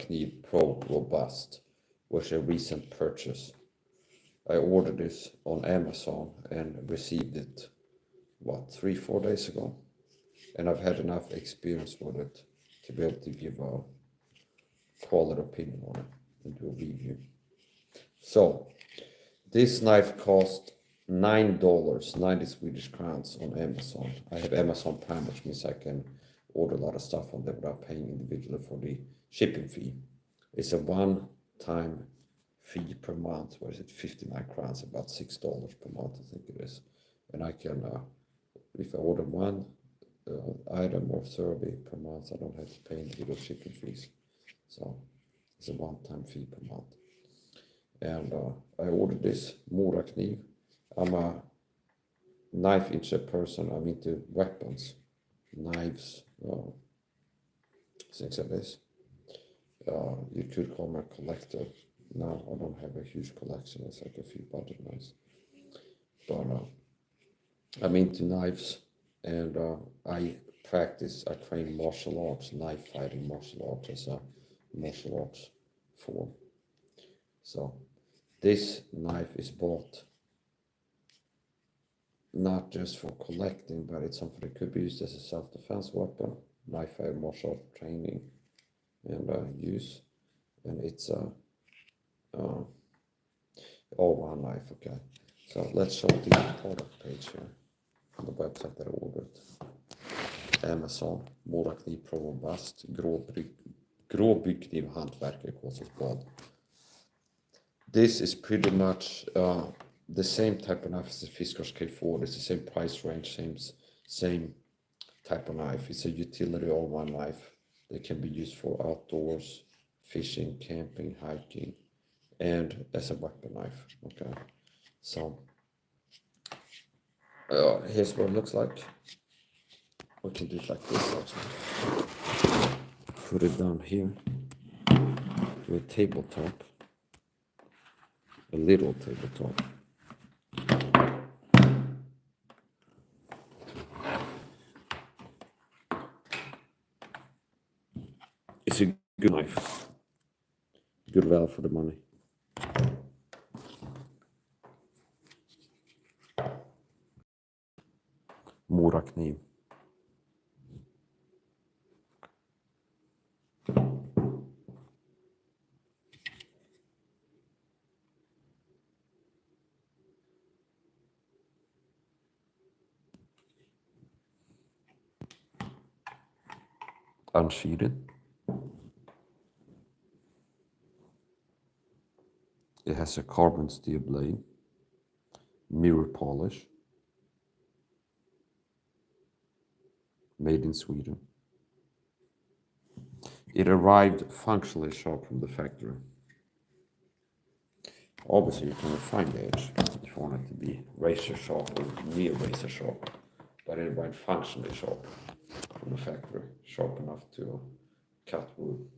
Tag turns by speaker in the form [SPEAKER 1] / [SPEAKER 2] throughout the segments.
[SPEAKER 1] Morakniv Pro Robust, was a recent purchase. I ordered this on Amazon and received it, 3-4 days ago. And I've had enough experience with it to be able to give a quality opinion on it and do a review. So, this knife cost $9, 90 Swedish crowns on Amazon. I have Amazon Prime, which means I can order a lot of stuff on there without paying individually for the shipping fee. It's a one-time fee per month. What is it? 59 crowns, about $6 per month, I think it is. And I can, if I order one item or 30 per month, I don't have to pay individual shipping fees. So it's a one-time fee per month. And I ordered this Morakniv. I'm a knife into person. I'm into weapons, knives, things like this. You could call me a collector. No, I don't have a huge collection. It's like a few budget knives. But I'm into knives, and I train martial arts, knife fighting martial arts as a martial arts form. So this knife is bought not just for collecting, but it's something that could be used as a self-defense weapon, knife fighting martial arts training and use. And it's a all-round knife, okay. So let's show the product page here on the website that I ordered. Amazon, Morakniv Pro Robust, gråbyggnad hantverk calls it blad. This is pretty much the same type of knife as the Fiskars K4. It's the same price range, same type of knife. It's a utility all-round knife that can be used for outdoors, fishing, camping, hiking, and as a weapon knife. Okay, so here's what it looks like. We can do it like this actually. Put it down here to a tabletop, a little tabletop. It's a good knife, good value for the money. Morakniv. Unsheathed. It has a carbon steel blade, mirror polish, made in Sweden. It arrived functionally sharp from the factory. Obviously, you can refine the edge if you want it to be razor sharp or near razor sharp, but it arrived functionally sharp from the factory, sharp enough to cut wood.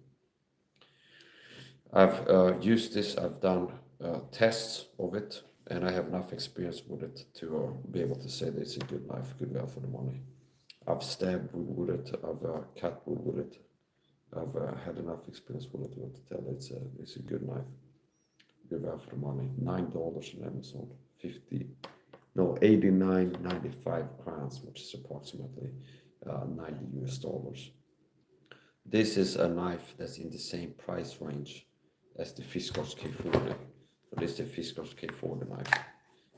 [SPEAKER 1] I've used this, I've done tests of it, and I have enough experience with it to be able to say that it's a good knife, good value for the money. I've stabbed wood with it, I've cut wood with it. I've had enough experience with it to tell it's a good knife, good value for the money. $9 on Amazon, 89.95 crowns, which is approximately $90 US. This is a knife that's in the same price range as the Fiskars K40. So this is the Fiskars K40 knife.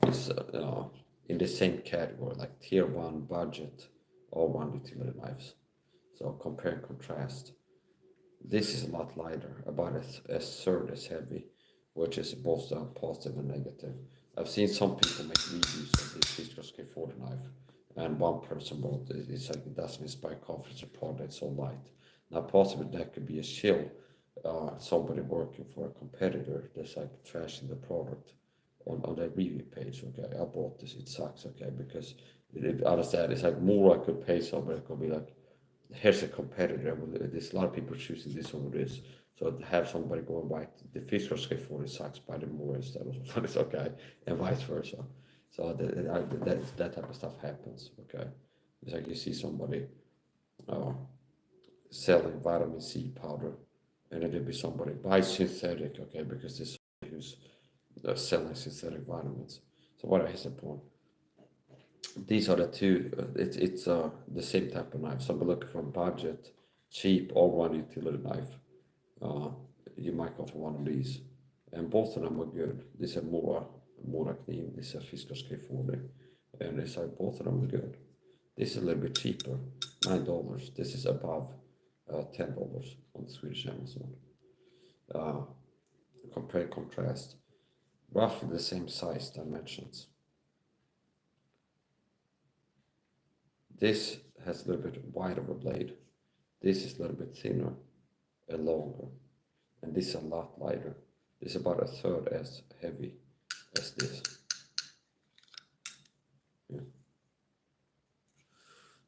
[SPEAKER 1] It's in the same category, like tier 1 budget, all-round utility knives. So compare and contrast. This is a lot lighter, about a third as heavy, which is both positive and negative. I've seen some people make reviews of this Fiskars K40 knife, and one person wrote it's like it doesn't inspire confidence or product, it's so light. Now possibly that could be a shill, somebody working for a competitor that's like trashing the product on their review page. Okay, I bought this, it sucks, okay, because understand it's like more I could pay somebody, it could be like, here's a competitor, there's a lot of people choosing this over this. So to have somebody going right, the Fiskars K40 sucks, buy the more instead of what is okay, and vice versa. So that type of stuff happens, okay. It's like you see somebody selling vitamin C powder, and then there'll be somebody buys synthetic, okay, because there's somebody who's selling synthetic vitamins. So what is the point? These are the two. It's the same type of knife. So I'm looking for a budget, cheap, all-round utility knife. You might go for one of these, and both of them are good. This is Morakniv, this is a Fiskars K40, and this are both of them are good. This is a little bit cheaper, $9. This is above $10 on the Swedish Amazon. Compare contrast, roughly the same size dimensions. This has a little bit wider of a blade. This is a little bit thinner and longer, and this is a lot lighter. This is about a third as heavy as this. Yeah.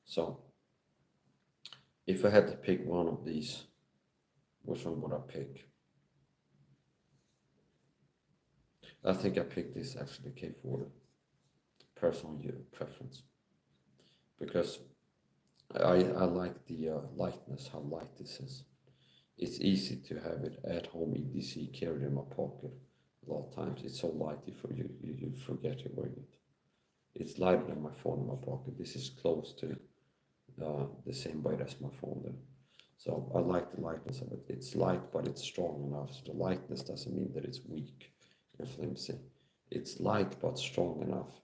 [SPEAKER 1] So, if I had to pick one of these, which one would I pick? I think I picked this actually, K40. Personal preference. Because I like the lightness, how light this is. It's easy to have it at home, EDC, carried in my pocket. A lot of times it's so light you forget you're wearing it. It's lighter than my phone in my pocket. This is close to the same weight as my phone there. So I like the lightness of it. It's light, but it's strong enough. So the lightness doesn't mean that it's weak and flimsy. It's light, but strong enough.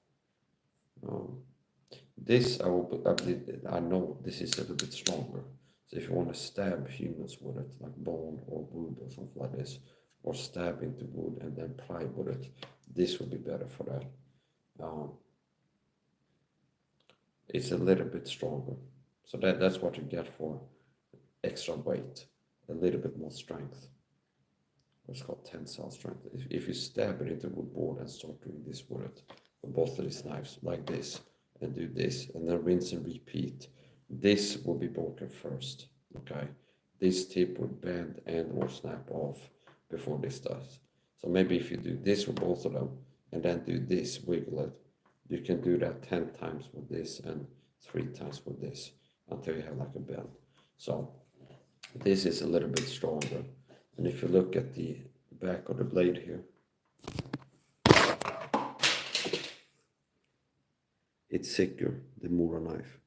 [SPEAKER 1] This, I know this is a little bit stronger. So if you want to stab humans with it, like bone or wood or something like this, or stab into wood and then pry with it, this would be better for that. It's a little bit stronger. So that's what you get for extra weight, a little bit more strength. What's called tensile strength. If you stab it into wood board and start doing this with it, with both of these knives, like this, and do this, and then rinse and repeat, this will be broken first, okay? This tip would bend and or snap off before this does. So maybe if you do this with both of them, and then do this, wiggle it, you can do that 10 times with this and 3 times with this, until you have like a bend. So this is a little bit stronger. And if you look at the back of the blade here, it's thicker, the Mora knife,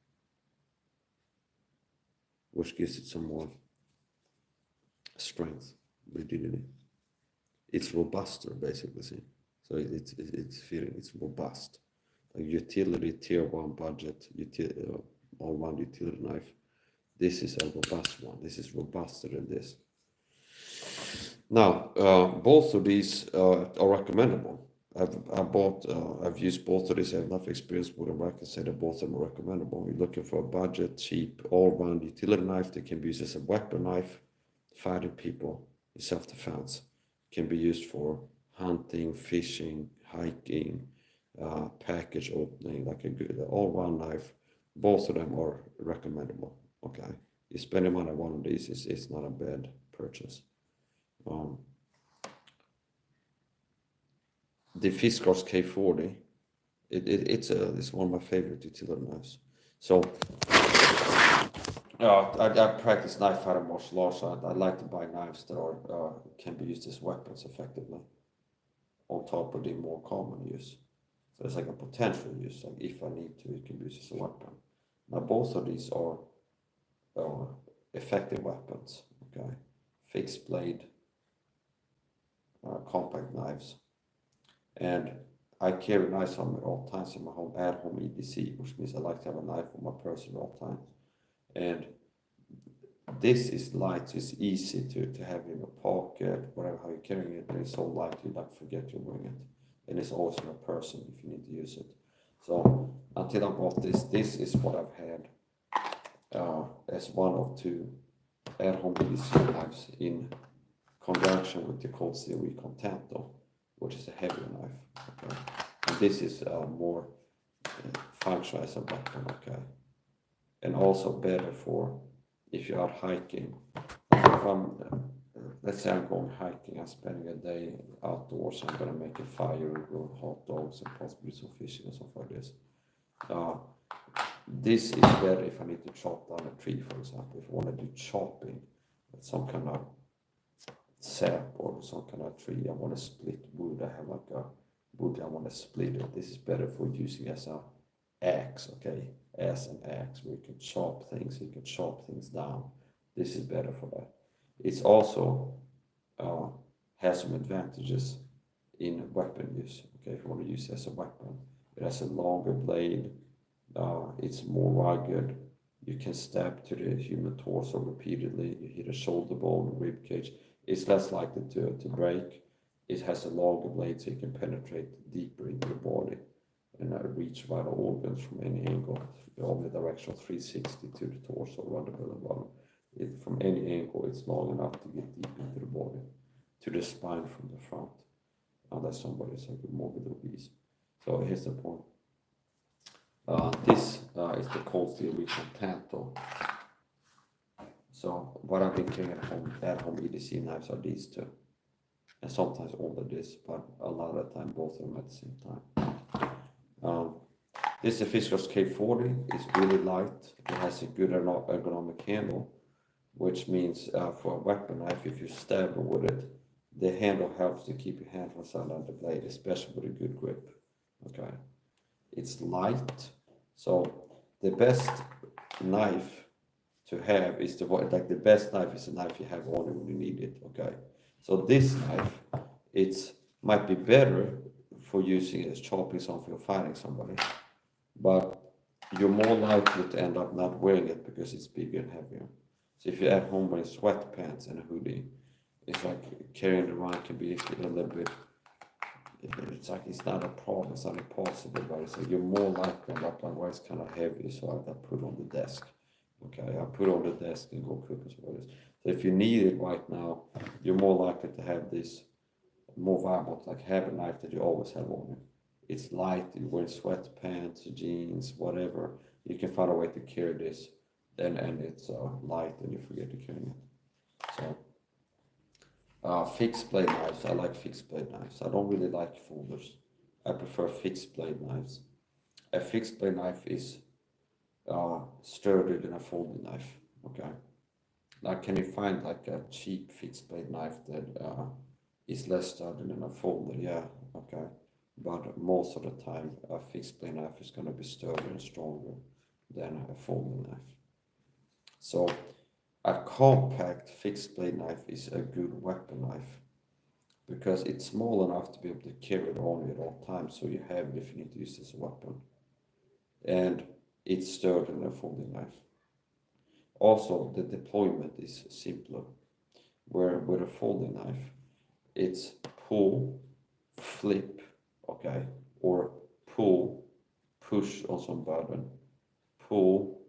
[SPEAKER 1] which gives it some more strength, rigidity. It's robuster, basically, see? So it's feeling, it's robust. Like utility, tier 1 budget, all-round utility knife. This is a robust one. This is robuster than this. Now, both of these are recommendable. I've used both of these. I have enough experience with them. I can say that both of them are recommendable. You're looking for a budget, cheap, all-round utility knife that can be used as a weapon knife, fighting people, in self-defense. Can be used for hunting, fishing, hiking, package opening, like a good all-round knife. Both of them are recommendable. Okay, you spend money on one of these, it's not a bad purchase. The Fiskars K40, it's one of my favorite utility knives. So I practice knife fighting martial arts. So I like to buy knives that are can be used as weapons effectively, on top of the more common use. So it's like a potential use. Like if I need to, it can be used as a weapon. Now both of these are effective weapons. Okay, fixed blade, compact knives. And I carry knives on me at all times in my home, at home EDC, which means I like to have a knife on my person at all times. And this is light, so it's easy to have in your pocket, whatever how you're carrying it, and it's so light you don't forget you're wearing it. And it's always in a person if you need to use it. So until I bought this is what I've had as one of 2 at home EDC knives in conjunction with the Cold Steel Contento, which is a heavier knife. Okay, and this is more functional as a weapon. Okay, and also better for if you're out hiking. If I'm, let's say I'm going hiking, I'm spending a day outdoors, I'm gonna make a fire, grill hot dogs, and possibly some fishing or something like this. This is better if I need to chop down a tree, for example. If I want to do chopping, some kind of sap or some kind of tree. I want to split wood. I have like a wood. I want to split it. This is better for using as a axe. Okay, as an axe, where you can chop things. You can chop things down. This is better for that. It's also has some advantages in weapon use. Okay, if you want to use it as a weapon, it has a longer blade. It's more rugged. You can stab to the human torso repeatedly. You hit a shoulder bone, rib cage. It's less likely to break. It has a longer blade, so you can penetrate deeper into the body and reach vital organs from any angle, omnidirectional 360 to the torso, around the belly button. From any angle, it's long enough to get deep into the body, to the spine from the front, unless somebody is like morbid obese. So here's the point. This is the cold steel recent Tanto. So what I've been carrying at home EDC knives are these two. And sometimes only this, but a lot of the time both of them at the same time. This is the Fiskars K40. It's really light. It has a good ergonomic handle, which means for a weapon knife, if you stab with it, the handle helps to keep your hand from sliding on the blade, especially with a good grip. Okay, it's light, so the best knife to have is the best knife is a knife you have only when you need it. Okay, so this knife, it's might be better for using it as chopping something or fighting somebody, but you're more likely to end up not wearing it because it's bigger and heavier. So if you're at home wearing sweatpants and a hoodie, it's like carrying it around can be a little bit, it's like it's not a problem, it's not impossible, but it's like you're more likely to end up like, well, it's kind of heavy, so I put it on the desk. Okay, I put it on the desk and go cook as well. So if you need it right now, you're more likely to have this more viable, like have a knife that you always have on you. It's light, you wear sweatpants, jeans, whatever, you can find a way to carry this, and it's light and you forget to carry it. So fixed blade knives, I like fixed blade knives. I don't really like folders. I prefer fixed blade knives. A fixed blade knife is sturdier than a folding knife. Okay, like can you find like a cheap fixed blade knife that is less sturdy than a folder? Yeah, okay, but most of the time a fixed blade knife is going to be sturdier and stronger than a folding knife. So a compact fixed blade knife is a good weapon knife because it's small enough to be able to carry it on you at all times, so you have it if you need to use this weapon, and it's sturdier than a folding knife. Also, the deployment is simpler, where with a folding knife, it's pull, flip, okay, or pull, push on some button, pull,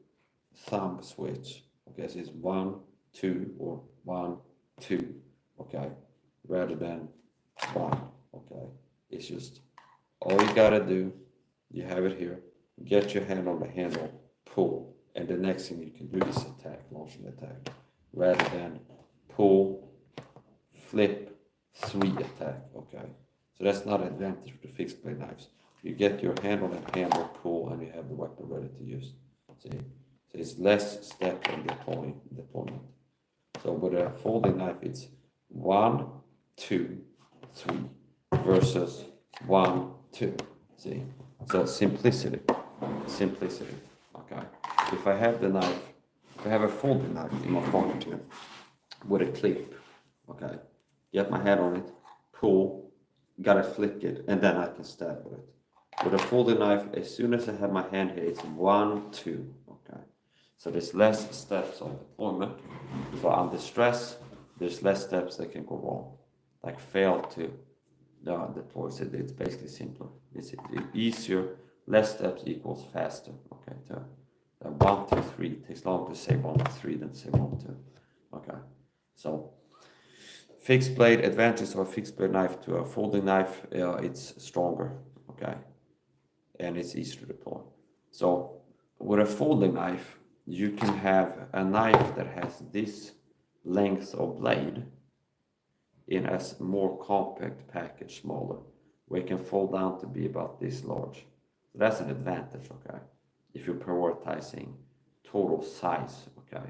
[SPEAKER 1] thumb switch. Okay, so it's 1, 2, or 1, 2, okay, rather than 1, okay. It's just, all you gotta do, you have it here, get your hand on the handle, pull, and the next thing you can do is attack, launch an attack, rather than pull, flip, 3 attack, okay. So that's not an advantage with the fixed blade knives. You get your hand on the handle, pull, and you have the weapon ready to use. See? So it's less step in deployment. So with a folding knife, it's 1, 2, 3 versus 1, 2. See? So simplicity. Okay. If I have the knife, if I have a folding knife in my pocket here with a clip, okay, get my hand on it, pull, gotta flick it, and then I can stab with it. With a folding knife, as soon as I have my hand here, it's 1, 2. Okay. So there's less steps of deployment. So under stress, there's less steps that can go wrong. Like fail to deploy. So it's basically simpler. It's easier. Less steps equals faster. Okay. To 1, 2, 3 takes longer to say 1, 2, 3 than to say 1, 2. Okay. So fixed blade advantage of a fixed blade knife to a folding knife. It's stronger. Okay. And it's easier to deploy. So with a folding knife, you can have a knife that has this length of blade in a more compact package, smaller, where it can fold down to be about this large. So that's an advantage, okay, if you're prioritizing total size, okay,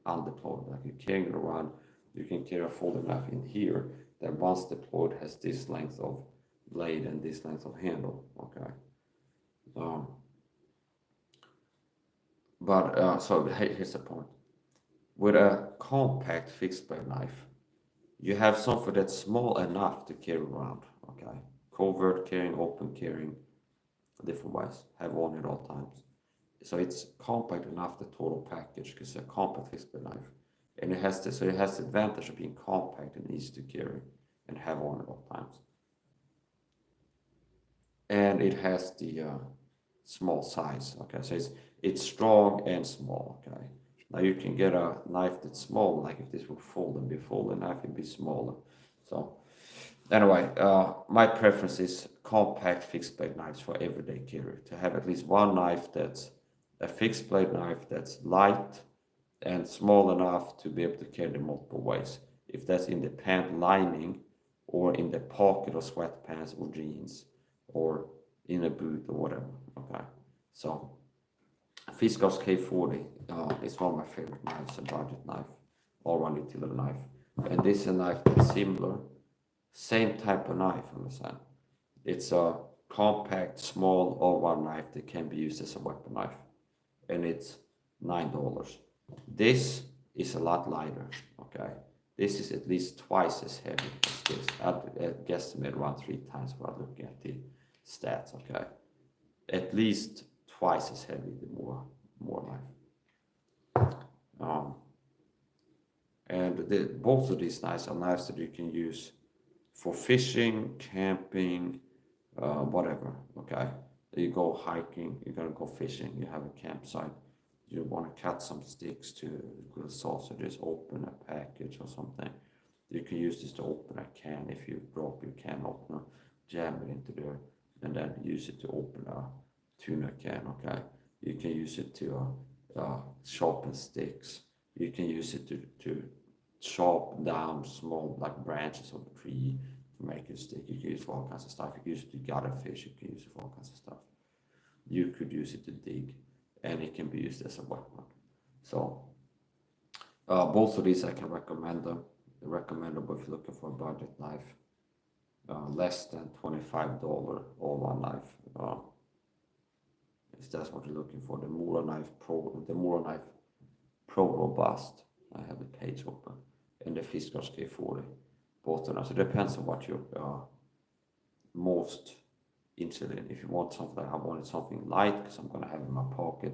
[SPEAKER 1] undeployed, like you're carrying it around You can carry a folding knife in here that once deployed has this length of blade and this length of handle, okay? So here's the point. With a compact fixed blade knife, you have something that's small enough to carry around, okay? Covert carrying, open carrying, different ways, have on at all times. So it's compact enough, the total package, because it's a compact fixed blade knife. And it has the advantage of being compact and easy to carry and have on at all times. And it has the small size, okay? So it's strong and small, okay? Now you can get a knife that's small, like if this would fold and be folded, knife would be smaller. So anyway, my preference is compact fixed blade knives for everyday carry. To have at least one knife that's a fixed blade knife that's light and small enough to be able to carry in multiple ways. If that's in the pant lining or in the pocket of sweatpants or jeans or in a boot or whatever, okay? So Fiskars K40 is one of my favorite knives, a budget knife, all-round utility knife. And this is a knife that's similar, same type of knife, understand? It's a compact, small, all-round knife that can be used as a weapon knife. And it's $9. This is a lot lighter, okay? This is at least twice as heavy as this. I'd guesstimate around 3 times without looking at the stats, okay? At least twice as heavy, the more knife. And both of these knives are knives that you can use for fishing, camping, whatever, okay? You go hiking, you're gonna go fishing, you have a campsite, you want to cut some sticks to grill sausages, open a package or something. You can use this to open a can if you broke your can opener, jam it into there, and then use it to open a tuna can, okay? You can use it to sharpen sticks. You can use it to chop down small like branches of a tree to make a stick. You can use it for all kinds of stuff. You can use it to gut a fish. You can use it for all kinds of stuff. You could use it to dig, and it can be used as a weapon. So both of these I can recommend them. Recommendable if you're looking for a budget knife. Less than $25 all-one knife. If that's what you're looking for, the Morakniv Pro Robust. I have the page open, and the Fiskars K40. Both of them. So it depends on what you're most interested in. If you want something, I wanted something light because I'm gonna have it in my pocket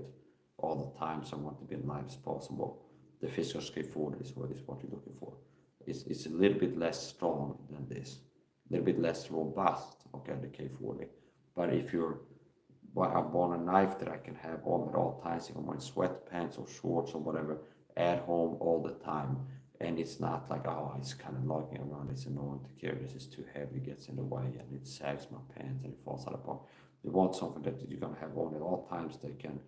[SPEAKER 1] all the time, so I want to be as light as possible. The Fiskars K40 is what you're looking for. It's a little bit less strong than this, a little bit less robust, okay, the K40. But if I want a knife that I can have on at all times, if I'm wearing sweatpants or shorts or whatever, at home all the time, and it's not like, oh, it's kind of lugging around, it's annoying to carry, this is too heavy, it gets in the way, and it sags my pants and it falls out apart. You want something that you're going to have on at all times that can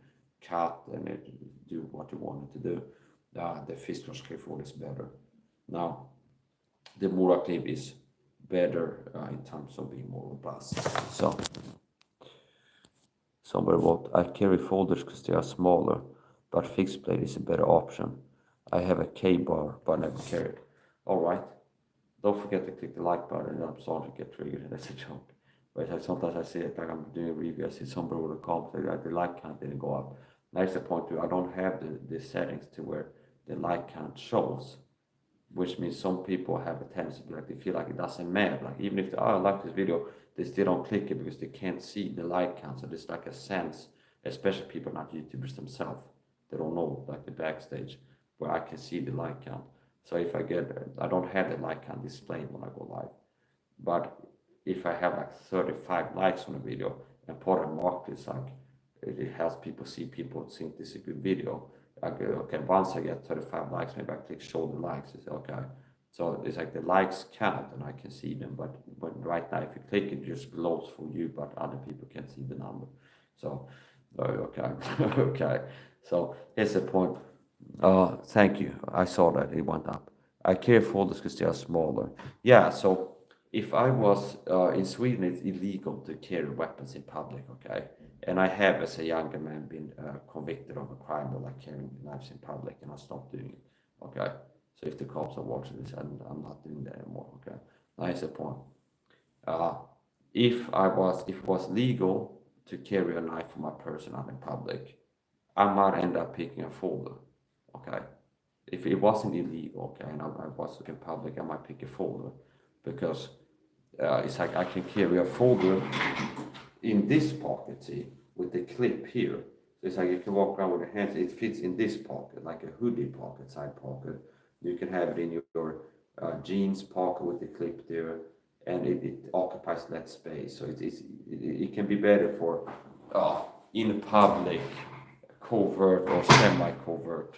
[SPEAKER 1] cut and do what you want it to do. The Fiskars K40 is better. Now, the Morakniv is better in terms of being more robust. So, somebody wrote, I carry folders because they are smaller, but fixed blade is a better option. I have a K-bar, but never carry it. All right. Don't forget to click the like button. I'm starting to get triggered. That's a joke. But sometimes I see it like I'm doing a review. I see somebody with a comment that the like count didn't go up. That's the point too. I don't have the settings to where the like count shows, which means some people have a tendency to be like, they feel like it doesn't matter. Like even if they, I like this video, they still don't click it because they can't see the like count. So there's like a sense, especially people not YouTubers themselves, they don't know like the backstage where I can see the like count. So if I don't have the like count displayed when I go live. But if I have like 35 likes on a video and put a mark this, like it helps people see people think this is a good video. I go, okay, once I get 35 likes, maybe I click show the likes. It's okay. So it's like the likes count and I can see them. But right now, if you click it, just glows for you, but other people can see the number. So, okay, okay. So here's the point. Thank you. I saw that it went up. I carry folders because they are smaller. Yeah, so if I was in Sweden, it's illegal to carry weapons in public, okay? And I have, as a younger man, been convicted of a crime of like carrying knives in public, and I stopped doing it, okay? So if the cops are watching this, I'm not doing that anymore. Okay, that's the point. Uh, if it was legal to carry a knife for my person out in public, I might end up picking a folder. Okay, if it wasn't illegal, okay, and I was in public, I might pick a folder because it's like I can carry a folder in this pocket, see, with the clip here. So it's like you can walk around with your hands, it fits in this pocket, like a hoodie pocket, side pocket. You can have it in your jeans pocket with the clip there, and it occupies less space. So it can be better for in public, covert or semi-covert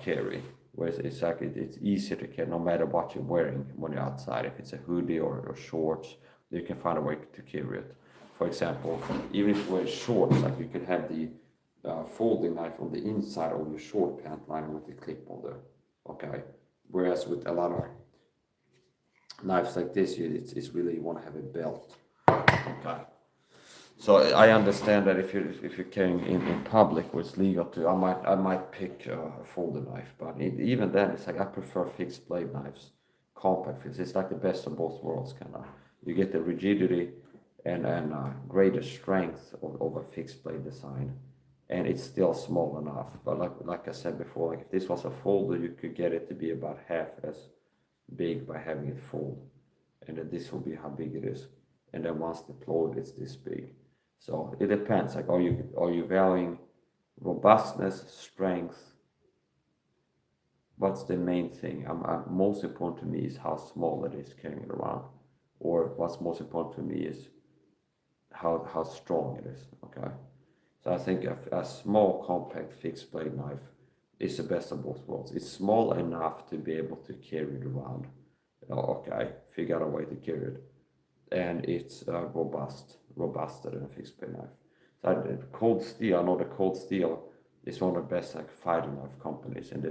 [SPEAKER 1] carry. Whereas it's easier to carry no matter what you're wearing when you're outside. If it's a hoodie or shorts, you can find a way to carry it. For example, even if you wear shorts, like you can have the folding knife on the inside of your short pant line with the clip on there. Okay. Whereas with a lot of knives like this, it's really you want to have a belt. Okay. So I understand that if you're carrying in public where it's legal to, I might pick a folder knife, but even then it's like I prefer fixed blade knives, compact fixed. It's like the best of both worlds, kind of. You get the rigidity and greater strength of a fixed blade design, and it's still small enough. But like I said before, like if this was a folder, you could get it to be about half as big by having it fold, and then this will be how big it is, and then once deployed, it's this big. So it depends. Like, are you valuing robustness, strength? What's the main thing? Most important to me is how small it is carrying it around, or what's most important to me is how strong it is. Okay, so I think a small, compact, fixed blade knife is the best of both worlds. It's small enough to be able to carry it around. Okay, figure out a way to carry it, and it's robuster than a fixed blade knife. So Cold Steel, I know the Cold Steel is one of the best like fighting knife companies, and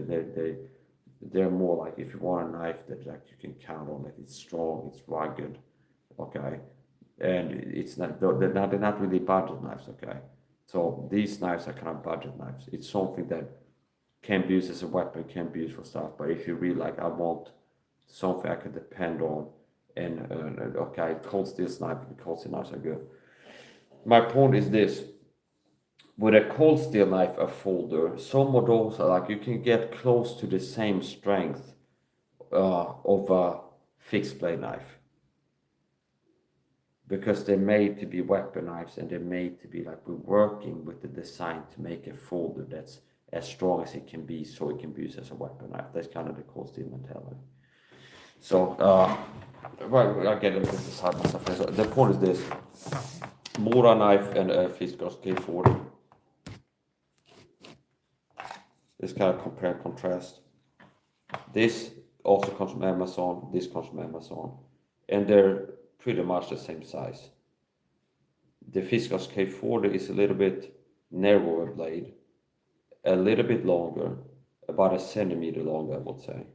[SPEAKER 1] they're more like if you want a knife that like you can count on, like it's strong, it's rugged, okay, and it's not they're not really budget knives, okay. So these knives are kind of budget knives. It's something that can be used as a weapon, can be used for stuff. But if you really like, I want something I can depend on, and okay, Cold Steel knife, Cold Steel knives are good. My point is this: with a Cold Steel knife, a folder, some of those are like you can get close to the same strength of a fixed blade knife because they're made to be weapon knives, and they're made to be like we're working with the design to make a folder that's as strong as it can be, so it can be used as a weapon knife. That's kind of the Cold Steel mentality. So, well, I get a little bit beside myself. So the point is this: Mora knife and a Fiskars K40. This kind of compare and contrast. This also comes from Amazon. This comes from Amazon, and they're pretty much the same size. The Fiskars K40 is a little bit narrower blade, a little bit longer, about a centimeter longer, I would say.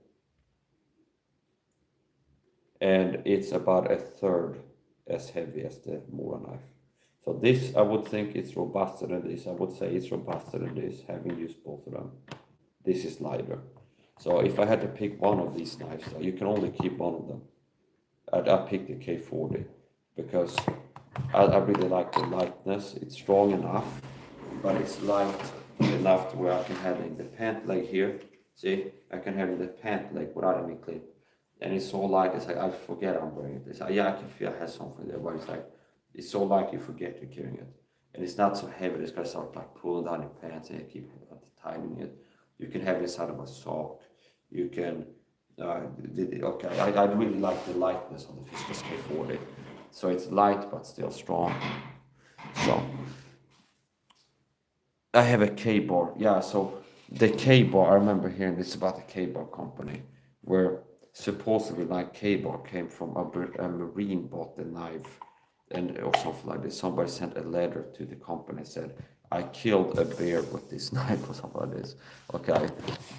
[SPEAKER 1] And it's about a third as heavy as the Mora knife. So this, I would think it's robuster than this. I would say it's robuster than this, having used both of them. This is lighter. So if I had to pick one of these knives, you can only keep one of them. I'd pick the K40 because I really like the lightness. It's strong enough, but it's light enough to where I can have it in the pant leg here. See, I can have it in the pant leg without any clip. And it's so light, it's like I forget I'm wearing it. It's like, yeah, I can feel I have something there, but it's like, it's so light you forget you're carrying it. And it's not so heavy, it's gonna start like pulling down your pants and you keep tightening it. You can have it inside of a sock. You can, okay, I really like the lightness of the Fiskars K40. So it's light, but still strong. So, I have a K-bar, yeah, so the K-bar, I remember hearing this about the K-bar company, where supposedly like K-bar came from a Marine bought the knife and or something like this. Somebody sent a letter to the company and said, I killed a bear with this knife or something like this. Okay.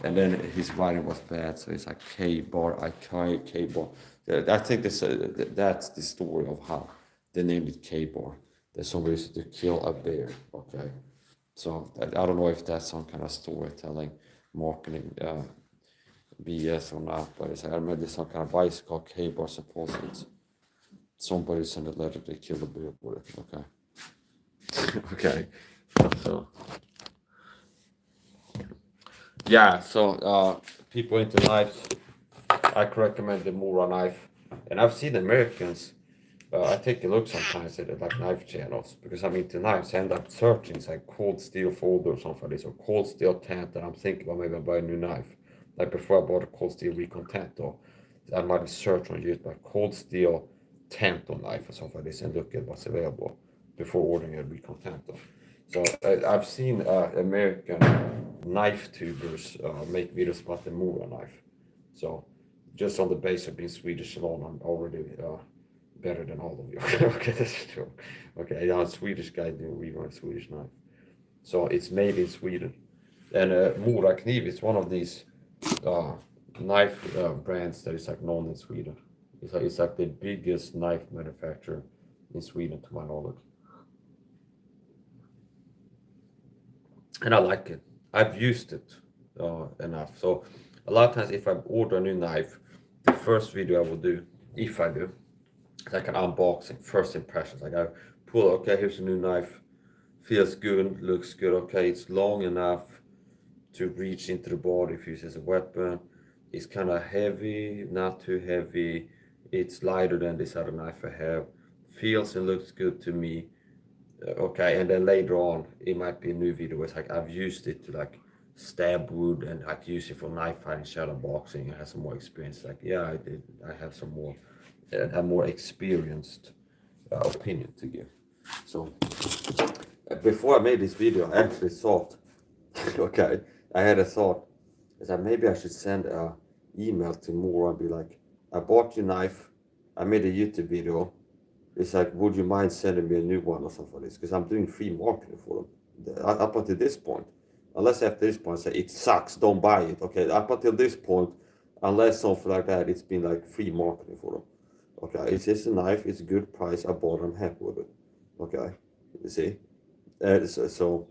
[SPEAKER 1] And then his writing was bad, so it's like K-bar, K-bar. I think that's the story of how they named it K-bar. That somebody used to kill a bear. Okay. So I don't know if that's some kind of storytelling, marketing BS on that, but it's like I made this some kind of bicycle K-bar supports. Somebody sent a letter, they killed a bear with it. Okay. Okay. So yeah, so people into knives, I could recommend the Mura knife. And I've seen Americans, I take a look sometimes at like knife channels because I'm into knives. I end up searching, it's like cold steel folder or something like this, or cold steel tent, and I'm thinking about maybe I buy a new knife. Like before I bought a cold steel recon tent, or I might search on YouTube like cold steel tent or knife or something like this and look at what's available before ordering a recon tent. So I've seen American knife tubers make videos about the Mura knife. So just on the base of being Swedish alone, I'm already better than all of you. Okay, that's true. Okay, yeah, a Swedish guy doing review on a Swedish knife. So it's made in Sweden. And Morakniv is one of these uh, knife brands that is like known in Sweden. It's like the biggest knife manufacturer in Sweden, to my knowledge. And I like it. I've used it enough. So a lot of times, if I order a new knife, the first video I will do, if I do, is like an unboxing, first impressions. Like I pull, okay, here's a new knife, feels good, looks good. Okay, it's long enough to reach into the body if used as a weapon. It's kind of heavy, not too heavy. It's lighter than this other knife I have. Feels and looks good to me. Okay, and then later on, it might be a new video where it's like I've used it to like stab wood and I use it for knife fighting, shadow boxing. I have some more experience. Like, yeah, I did. I have some more, a more experienced opinion to give. So before I made this video, I actually thought, okay, I had a thought is that maybe I should send a email to Mora and be like, I bought your knife, I made a YouTube video. It's like, would you mind sending me a new one or something like this? Because I'm doing free marketing for them. Up until this point, unless after this point say it sucks, don't buy it. Okay, up until this point, unless something like that, it's been like free marketing for them. Okay, it's just a knife, it's a good price, I bought it, I'm happy with it. Okay, you see? So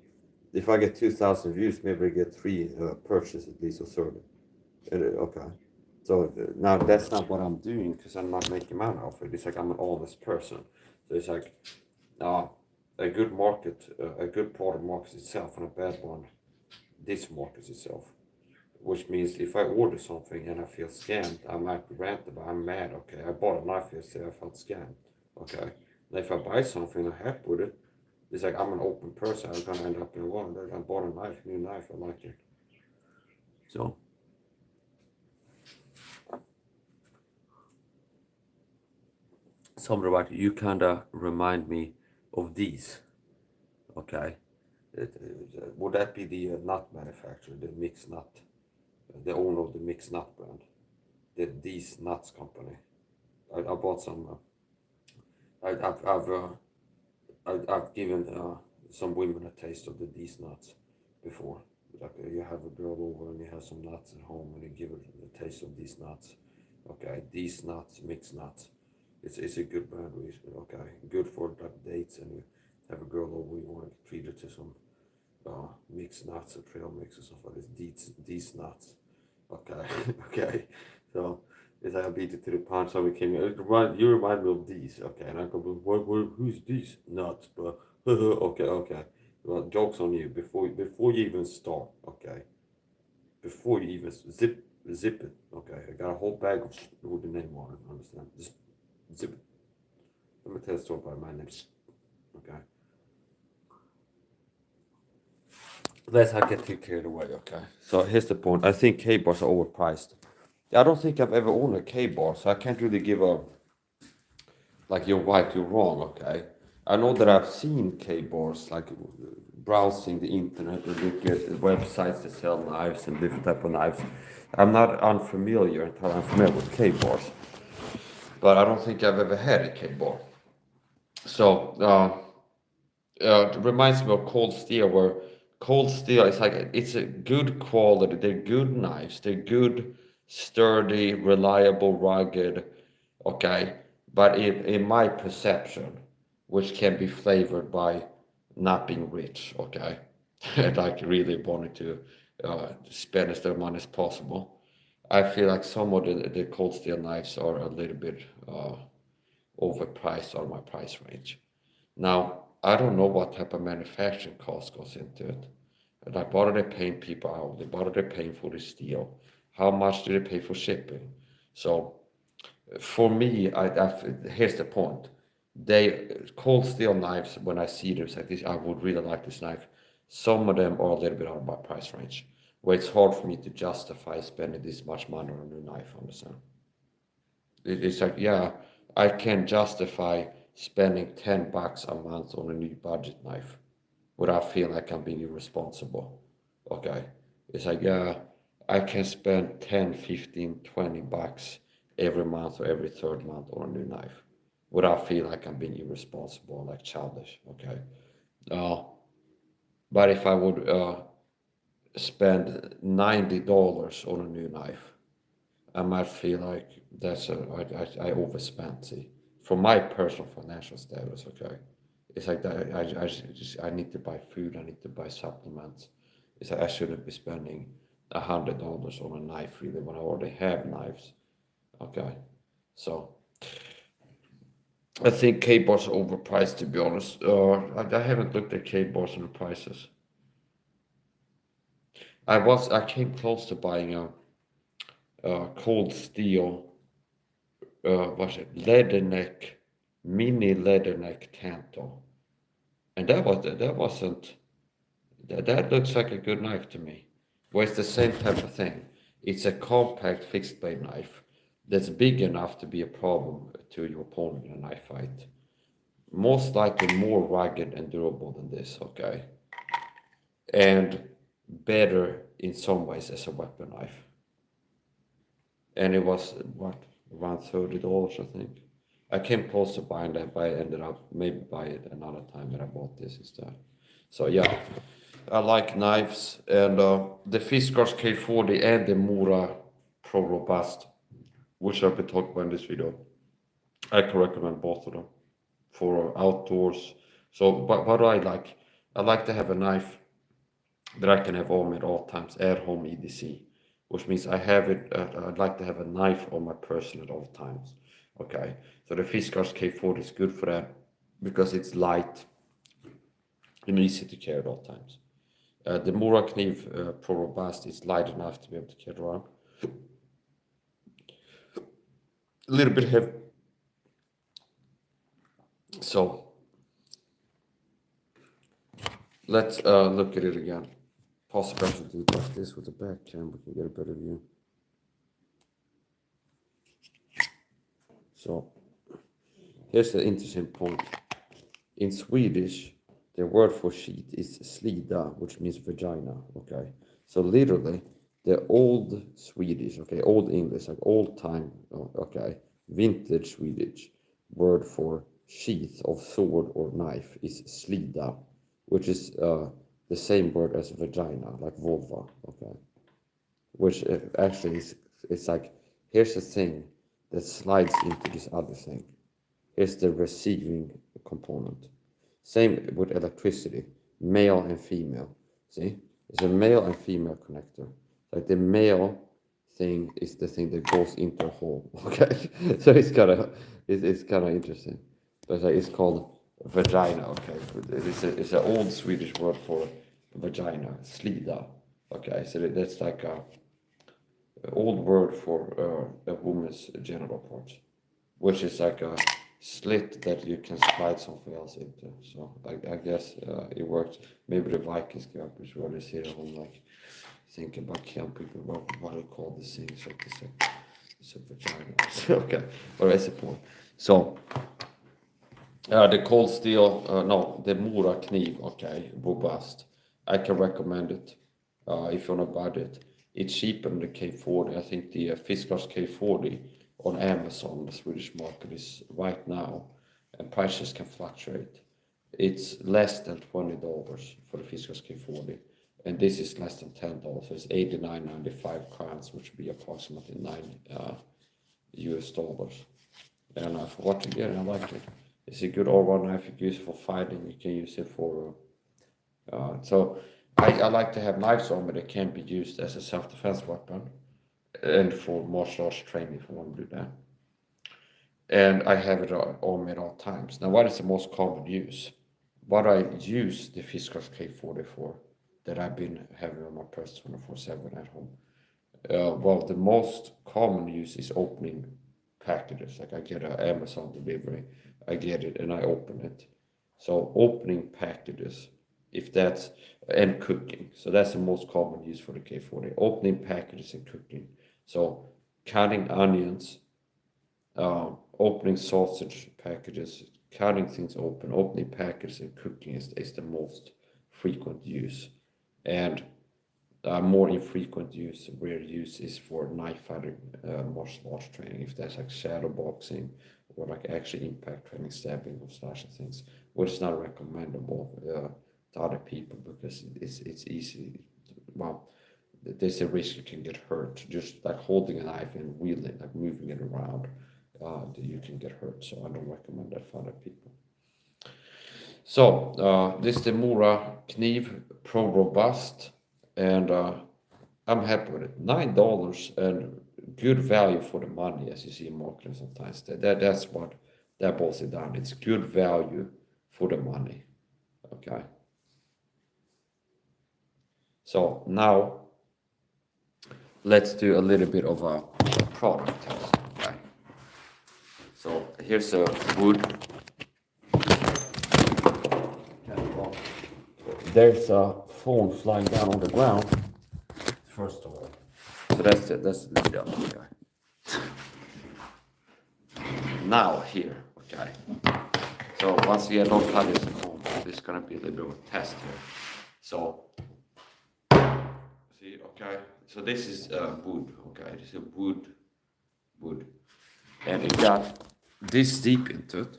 [SPEAKER 1] if I get 2,000 views, maybe I get 3 purchases at least or 30. Okay. So now that's not what I'm doing because I'm not making money off it. It's like I'm an honest person. So it's like a good market, a good product markets itself, and a bad one dismarkets itself. Which means if I order something and I feel scammed, I might be ranted, but I'm mad. Okay, I bought a knife yesterday, I felt scammed. Okay, and if I buy something and I'm happy with it, it's like I'm an open person. I'm gonna end up in one. I bought a knife, new knife, I like it. So. Something about you kinda remind me of these. Okay, would that be the nut manufacturer, the mixed nut, the owner of the mixed nut brand, these nuts company? I bought some. I've given some women a taste of these nuts before. Like you have a girl over and you have some nuts at home and you give her a taste of these nuts. Okay, these nuts, mixed nuts. It's a good brand. Okay, good for like dates and you have a girl over, you want to treat her to some mixed nuts or trail mix or stuff like this. These nuts. Okay, okay. So as I beat it to the punch, somebody came here. You remind me of these. Okay, and I go, who's these nuts? But okay. Well, jokes on you. Before you even start. Okay, before you even zip it. Okay, I got a whole bag of with the name on it. Understand? Just zip it. Let me tell a story about my name. Okay. Let's not get too carried away. Okay. So here's the point. I think K-bars are overpriced. I don't think I've ever owned a K-bar, so I can't really give a like you're right, you're wrong. Okay. I know that I've seen K-bars like browsing the internet and look at websites that sell knives and different type of knives. I'm not unfamiliar with K-bars, but I don't think I've ever had a K-bar. So it reminds me of cold steel, where cold steel is like it's a good quality. They're good knives. They're good, sturdy, reliable, rugged. Okay, but in my perception, which can be flavored by not being rich. Okay, like really wanting to spend as little money as possible. I feel like some of the cold steel knives are a little bit overpriced on my price range. Now, I don't know what type of manufacturing cost goes into it. Like, what are they paying people hourly? What are they paying for the steel? How much do they pay for shipping? So, for me, here's the point. They cold steel knives. When I see them like this, I would really like this knife. Some of them are a little bit out of my price range, where it's hard for me to justify spending this much money on a new knife. Understand? It's like, yeah, I can justify spending $10 a month on a new budget knife without feeling like I'm being irresponsible. Okay. It's like, yeah, I can spend 10, 15, $20 every month or every third month on a new knife without feeling like I'm being irresponsible, like childish. Okay. Uh, but if I would spend $90 on a new knife, I might feel like I overspent. See, from my personal financial status, okay, it's like that. I need to buy food. I need to buy supplements. It's like I shouldn't be spending $100 on a knife really when I already have knives. Okay, so I think K-bars are overpriced to be honest. I haven't looked at K-bars and the prices. I came close to buying a cold steel was it leatherneck, mini leatherneck tanto, and that looks like a good knife to me. Well, it's the same type of thing. It's a compact fixed blade knife that's big enough to be a problem to your opponent in a knife fight. Most likely more rugged and durable than this, okay, and better in some ways as a weapon knife. And it was what around $30, I think. I came close to buying that, but I ended up maybe buy it another time, and I bought this instead. So yeah, I like knives, and the Fiskars K40 and the Mora Pro Robust, which I've been talking about in this video. I can recommend both of them for outdoors. So, but what do I like? I like to have a knife that I can have on me at all times at home EDC, which means I have it. I'd like to have a knife on my person at all times. Okay, so the Fiskars K40 is good for that because it's light and easy to carry at all times. The Morakniv Pro Robust is light enough to be able to carry around. A little bit heavy. So let's look at it again. Possibly I should do it like this with the back cam. We can get a better view. So here's the interesting point. In Swedish, the word for sheath is slida, which means vagina. Okay, so literally, the old Swedish, okay, old English, like old time, okay, vintage Swedish word for sheath of sword or knife is slida, which is the same word as vagina, like vulva. Okay, which actually is it's like here's the thing that slides into this other thing. Here's the receiving component. Same with electricity, male and female. See, it's a male and female connector. Like the male thing is the thing that goes into a hole. Okay, so it's kind of interesting. But like, it's called vagina. Okay, it's an old Swedish word for vagina, slida. Okay, so that's like a old word for a woman's genital parts, which is like a slit that you can slide something else into. So I guess it works. Maybe the Vikings came up with what is here home, like thinking about camping, what do you call this thing? So it's a vagina. Okay, but that's the point. So the cold steel, no, the Morakniv, okay, robust. I can recommend it if you're on a budget. It's cheaper than the K40. I think the Fiskars K40 on Amazon, the Swedish market, is right now, and prices can fluctuate. It's less than $20 for the Fiskars K40, and this is less than $10. So it's 89.95 crowns, which would be approximately $9 US. And for what you get, I like it. It's a good all-round knife. You can use it for fighting. You can use it for. So I like to have knives on me that can be used as a self-defense weapon, and for martial arts training if you want to do that. And I have it on me at all times. Now, what is the most common use? What I use the Fiskars K40 for, that I've been having on my person 24/7 at home. Well, the most common use is opening packages. Like I get an Amazon delivery, I get it and I open it. So opening packages, if that's, and cooking. So that's the most common use for the K40. Opening packages and cooking. So cutting onions, opening sausage packages, cutting things open, opening packages and cooking is the most frequent use. And more infrequent use, rare use is for knife fighting, martial arts training, if that's like shadow boxing or like actually impact training, stabbing or slashing things, which is not recommendable to other people because it's easy. Well, there's a risk you can get hurt just like holding a knife and wheeling, like moving it around. You can get hurt, so I don't recommend that for other people. So this is the Morakniv Pro Robust, and I'm happy with it. $9 and good value for the money, as you see in marketing sometimes. That's what that boils it down. It's good value for the money. Okay. So now let's do a little bit of a product test. Okay. So here's a wood. There's a phone flying down on the ground. First of all, so that's it. That's the video. Okay. Now here, okay. So once again, don't try this at home. This is gonna be a little bit of a test here. So see, okay. So this is wood. Okay, this is wood, and it got this deep into it.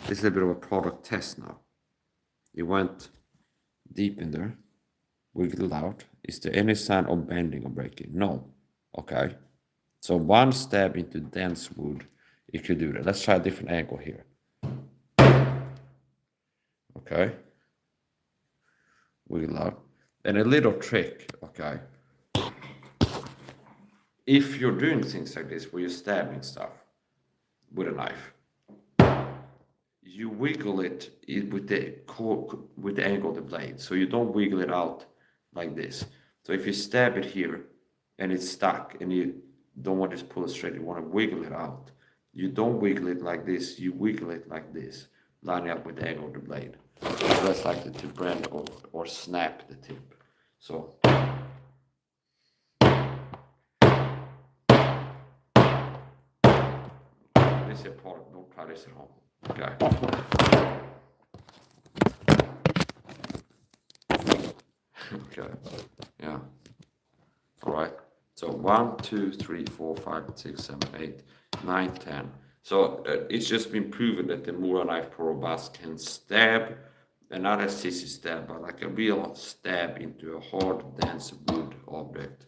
[SPEAKER 1] This is a bit of a product test now. It went deep in there, wiggled out. Is there any sign of bending or breaking? No. Okay. So one stab into dense wood, it could do that. Let's try a different angle here. Okay. Wiggle out. And a little trick, okay. If you're doing things like this, where you're stabbing stuff with a knife, you wiggle it with the angle of the blade, so you don't wiggle it out like this. So if you stab it here and it's stuck and you don't want to pull it straight, you want to wiggle it out. You don't wiggle it like this, you wiggle it like this, lining up with the angle of the blade. So that's like to bend or snap the tip. So this is a part, don't try this at home. Okay. Okay. Yeah. All right. So 1, 2, 3, 4, 5, 6, 7, 8, 9, 10. So it's just been proven that the Morakniv Pro Robust can stab, and not a sissy stab, but like a real stab into a hard, dense wood object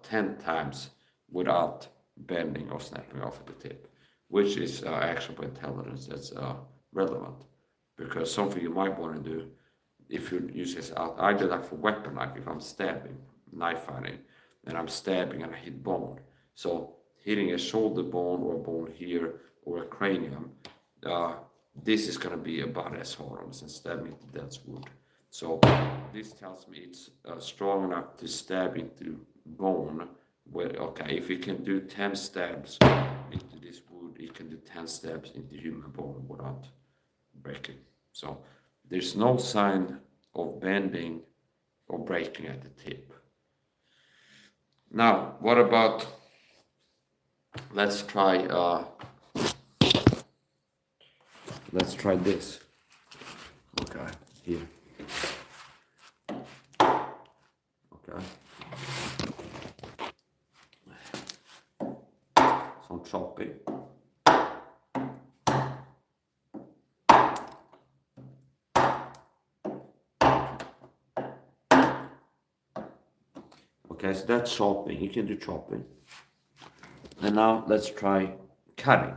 [SPEAKER 1] 10 times without bending or snapping off at the tip, which is actionable intelligence that's relevant. Because something you might want to do if you use this out, either like for weapon knife, if I'm stabbing, knife fighting, and I'm stabbing and I hit bone. So hitting a shoulder bone or a bone here or a cranium, this is going to be about as hard as stabbing into dense wood. So this tells me it's strong enough to stab into bone. Well, okay, if it can do 10 stabs into this wood, it can do 10 stabs into human bone without breaking. So there's no sign of bending or breaking at the tip. Now, what about, let's try this. Okay, here. Okay. Some chopping. Okay, so that's chopping. You can do chopping. And now let's try cutting.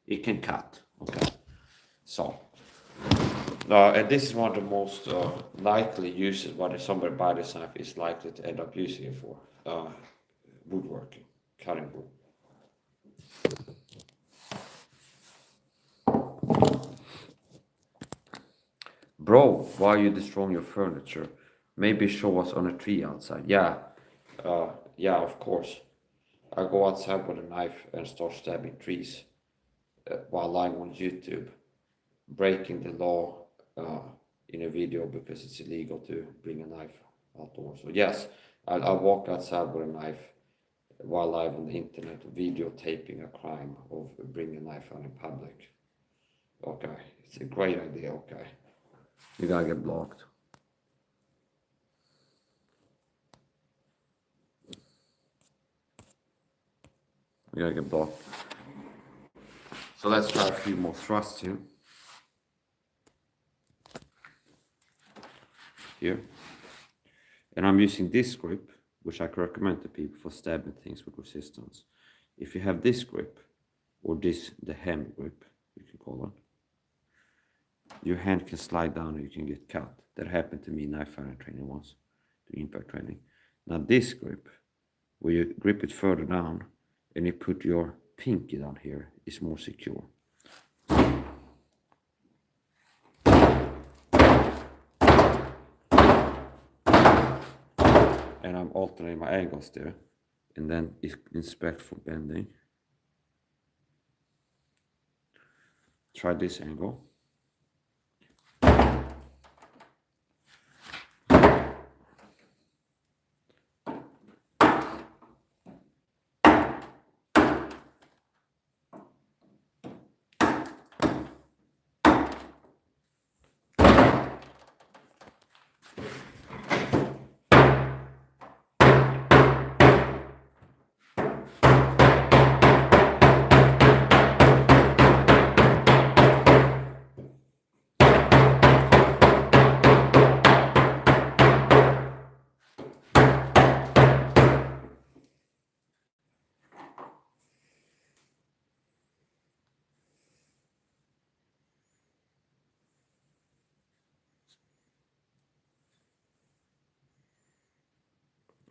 [SPEAKER 1] It can cut. Okay. So And this is one of the most likely uses what somebody buy this knife is likely to end up using it for. Woodworking, cutting wood. Bro, why are you destroying your furniture? Maybe show us on a tree outside. Yeah, yeah, of course. I go outside with a knife and start stabbing trees while live on YouTube, breaking the law in a video because it's illegal to bring a knife outdoors. So yes, I walk outside with a knife while live on the internet, videotaping a crime of bringing a knife out in public. Okay, it's a great idea. Okay, you gotta get blocked. You gotta get blocked. So let's try a few more thrusts here. Here. And I'm using this grip, which I can recommend to people for stabbing things with resistance. If you have this grip, or this, the hem grip, you can call it, your hand can slide down and you can get cut. That happened to me in knife fighting training once, to impact training. Now this grip, where you grip it further down and you put your pinky down here, is more secure. And I'm alternating my angles there, and then inspect for bending. Try this angle.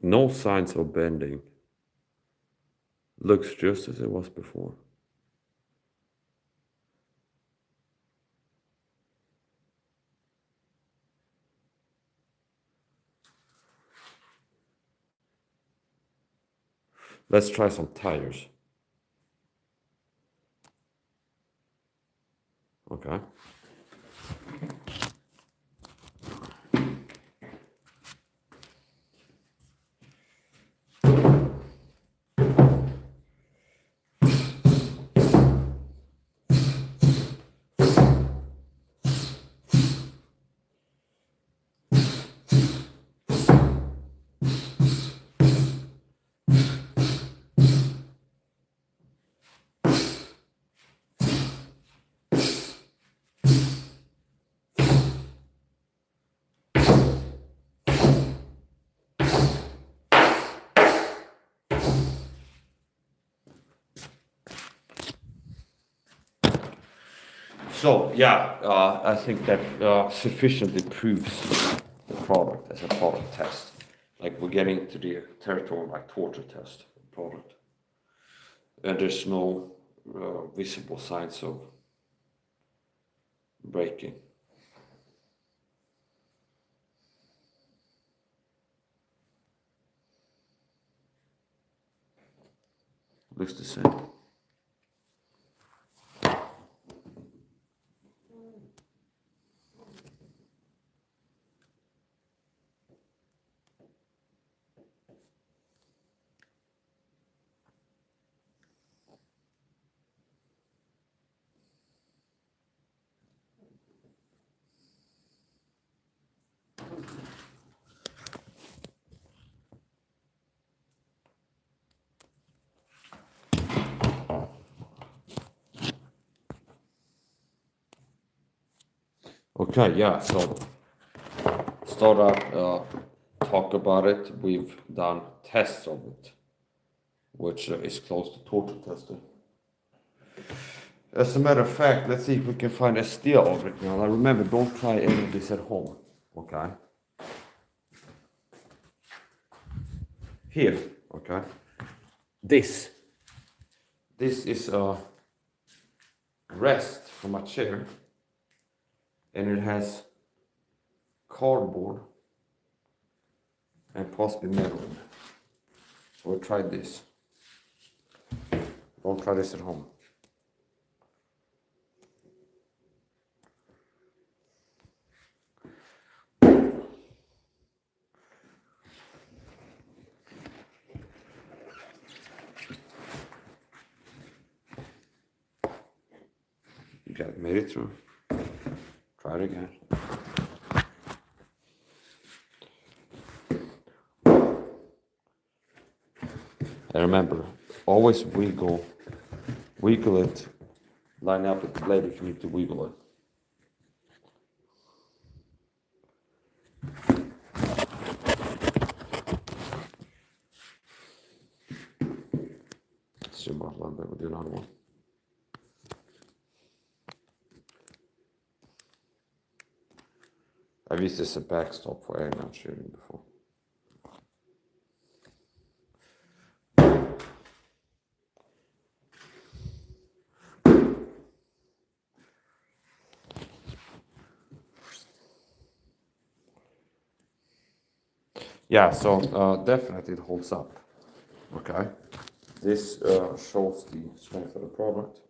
[SPEAKER 1] No signs of bending. Looks just as it was before. Let's try some tires. Okay. So yeah, I think that sufficiently proves the product as a product test. Like we're getting to the territory like torture test product, and there's no visible signs of breaking. Looks the same. Okay, yeah, so start up, talk about it. We've done tests of it, which is close to torture testing. As a matter of fact, let's see if we can find a steel of it now. Now remember, don't try any of this at home, okay? Here, okay? This is a rest from a chair, and it has cardboard and possibly metal in it. So we'll try this. Don't try this at home. You got it, made it through. Try it again. And remember, always wiggle it, line up with the blade if you need to wiggle it. Zoom out a little bit, we'll do another one. I've used this as a backstop for airgun shooting before. Yeah, so definitely it holds up. Okay, this shows the strength of the product.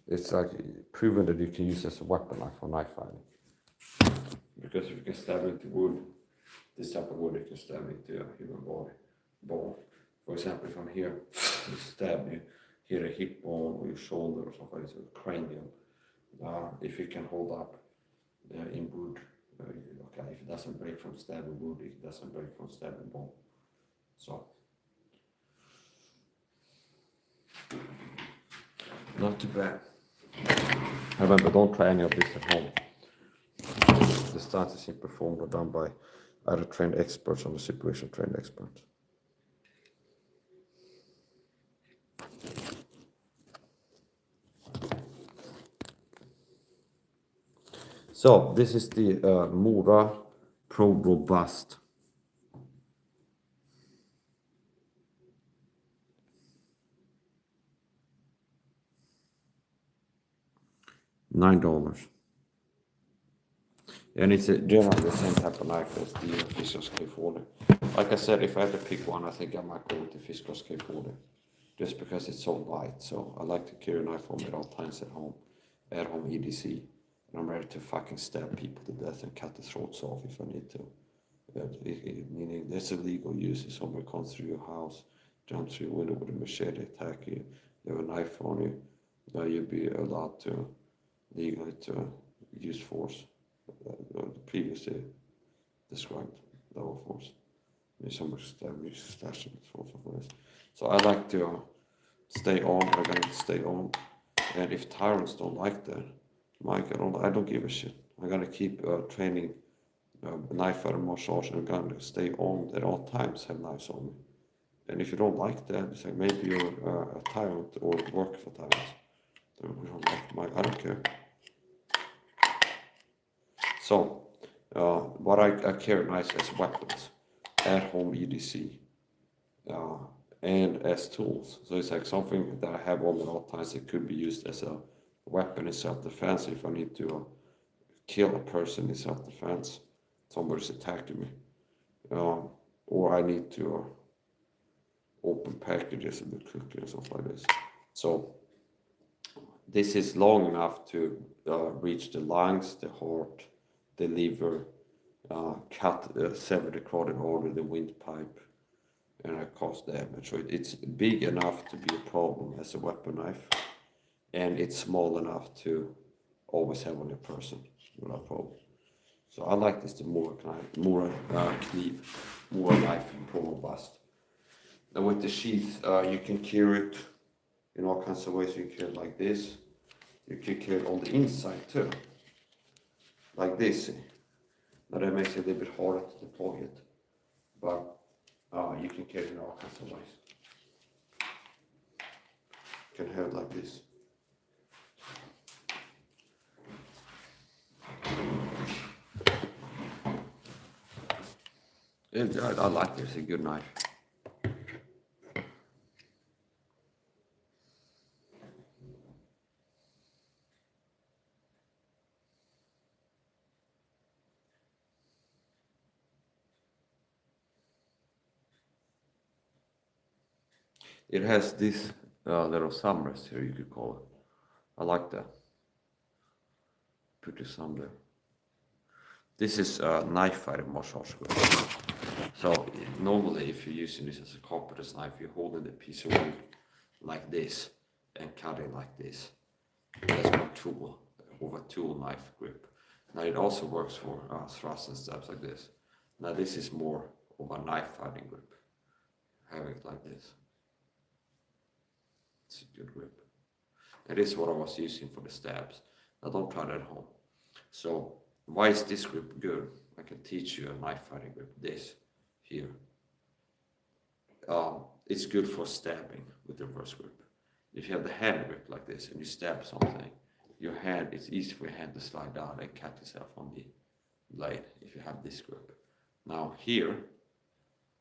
[SPEAKER 1] It's like proven that you can use as a weapon knife for knife fighting. Because if you can stab into wood, this type of wood, you can stab into a human bone. For example, if I'm here, stab you, hit a hip bone or your shoulder or something, it's a cranium. If you can hold up in wood, okay, if it doesn't break from stabbing wood, it doesn't break from stabbing bone. So, not too bad. Remember, don't try any of this at home. The stunts is performed or done by either trained experts or the situation trained experts. So this is the Morakniv Pro Robust. $9. And it's generally the same type of knife as the Fiskars K40. Like I said, if I had to pick one, I think I might go with the Fiskars K40. Just because it's so light. So I like to carry a knife on me at all times at home EDC. And I'm ready to fucking stab people to death and cut the throats off if I need to. Meaning there's illegal use. If somebody comes through your house, jumps through your window with a machete, attack you, you have a knife on you, you'll be allowed to legally to use force. Previously described level force. Maybe somebody stabbed me, slashed me, something like this. So I like to stay on. I'm going to stay on. And if tyrants don't like that, Mike, I don't give a shit. I'm gonna keep training knife fighter martial arts, and I'm gonna stay on at all times, have knives on me. And if you don't like that, it's like maybe you're a tyrant or work for tyrants. We don't like Mike. I don't care. So, what I carry knives as weapons, at home EDC, and as tools. So it's like something that I have on at all times. It could be used as a weapon in self-defense if I need to kill a person in self-defense. Somebody's attacking me. Or I need to open packages a bit quickly and stuff like this. So this is long enough to reach the lungs, the heart, the liver, cut, sever the carotid artery, the windpipe, and cause damage. So it's big enough to be a problem as a weapon knife, and it's small enough to always have on your person without problem. So I like this, the Morakniv Pro Robust. And with the sheath, you can carry it in all kinds of ways. You can carry it like this. You can carry it on the inside too, like this. Now that makes it a little bit harder to deploy it, but you can carry it in all kinds of ways. You can have it like this. I like it. It's a good knife. It has this little summers here, you could call it. I like that. Put the thumb there. This is a knife fighting massage grip. So normally, if you're using this as a carpenter's knife, you're holding the piece of wood like this and cutting like this. That's my tool, over tool knife grip. Now it also works for thrusts and stabs like this. Now this is more of a knife fighting grip. Having it like this. It's a good grip. And this is what I was using for the stabs. Now don't try that at home. So why is this grip good? I can teach you a knife fighting grip. This here. It's good for stabbing with the reverse grip. If you have the hand grip like this and you stab something, your hand, it's easy for your hand to slide down and cut yourself on the blade if you have this grip. Now here,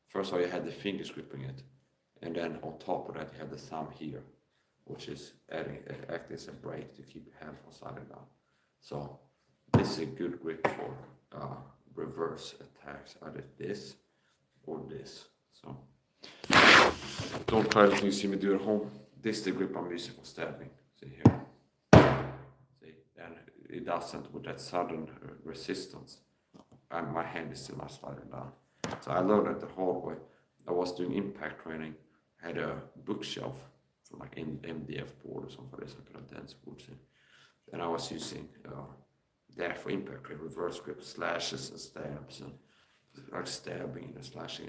[SPEAKER 1] first of all you have the fingers gripping it, and then on top of that you have the thumb here, which is acting as a brake to keep your hand from sliding down. So this is a good grip for reverse attacks, either this or this. So don't try to see me do it at home. This is the grip I'm using for stabbing. See here. See, and it doesn't with that sudden resistance. And my hand is still not sliding down. So I learned that the hard way. I was doing impact training. I had a bookshelf from like MDF board or something like this. I put a dense board in. And I was using that for impact training, reverse grip, slashes and stabs, and like stabbing and slashing.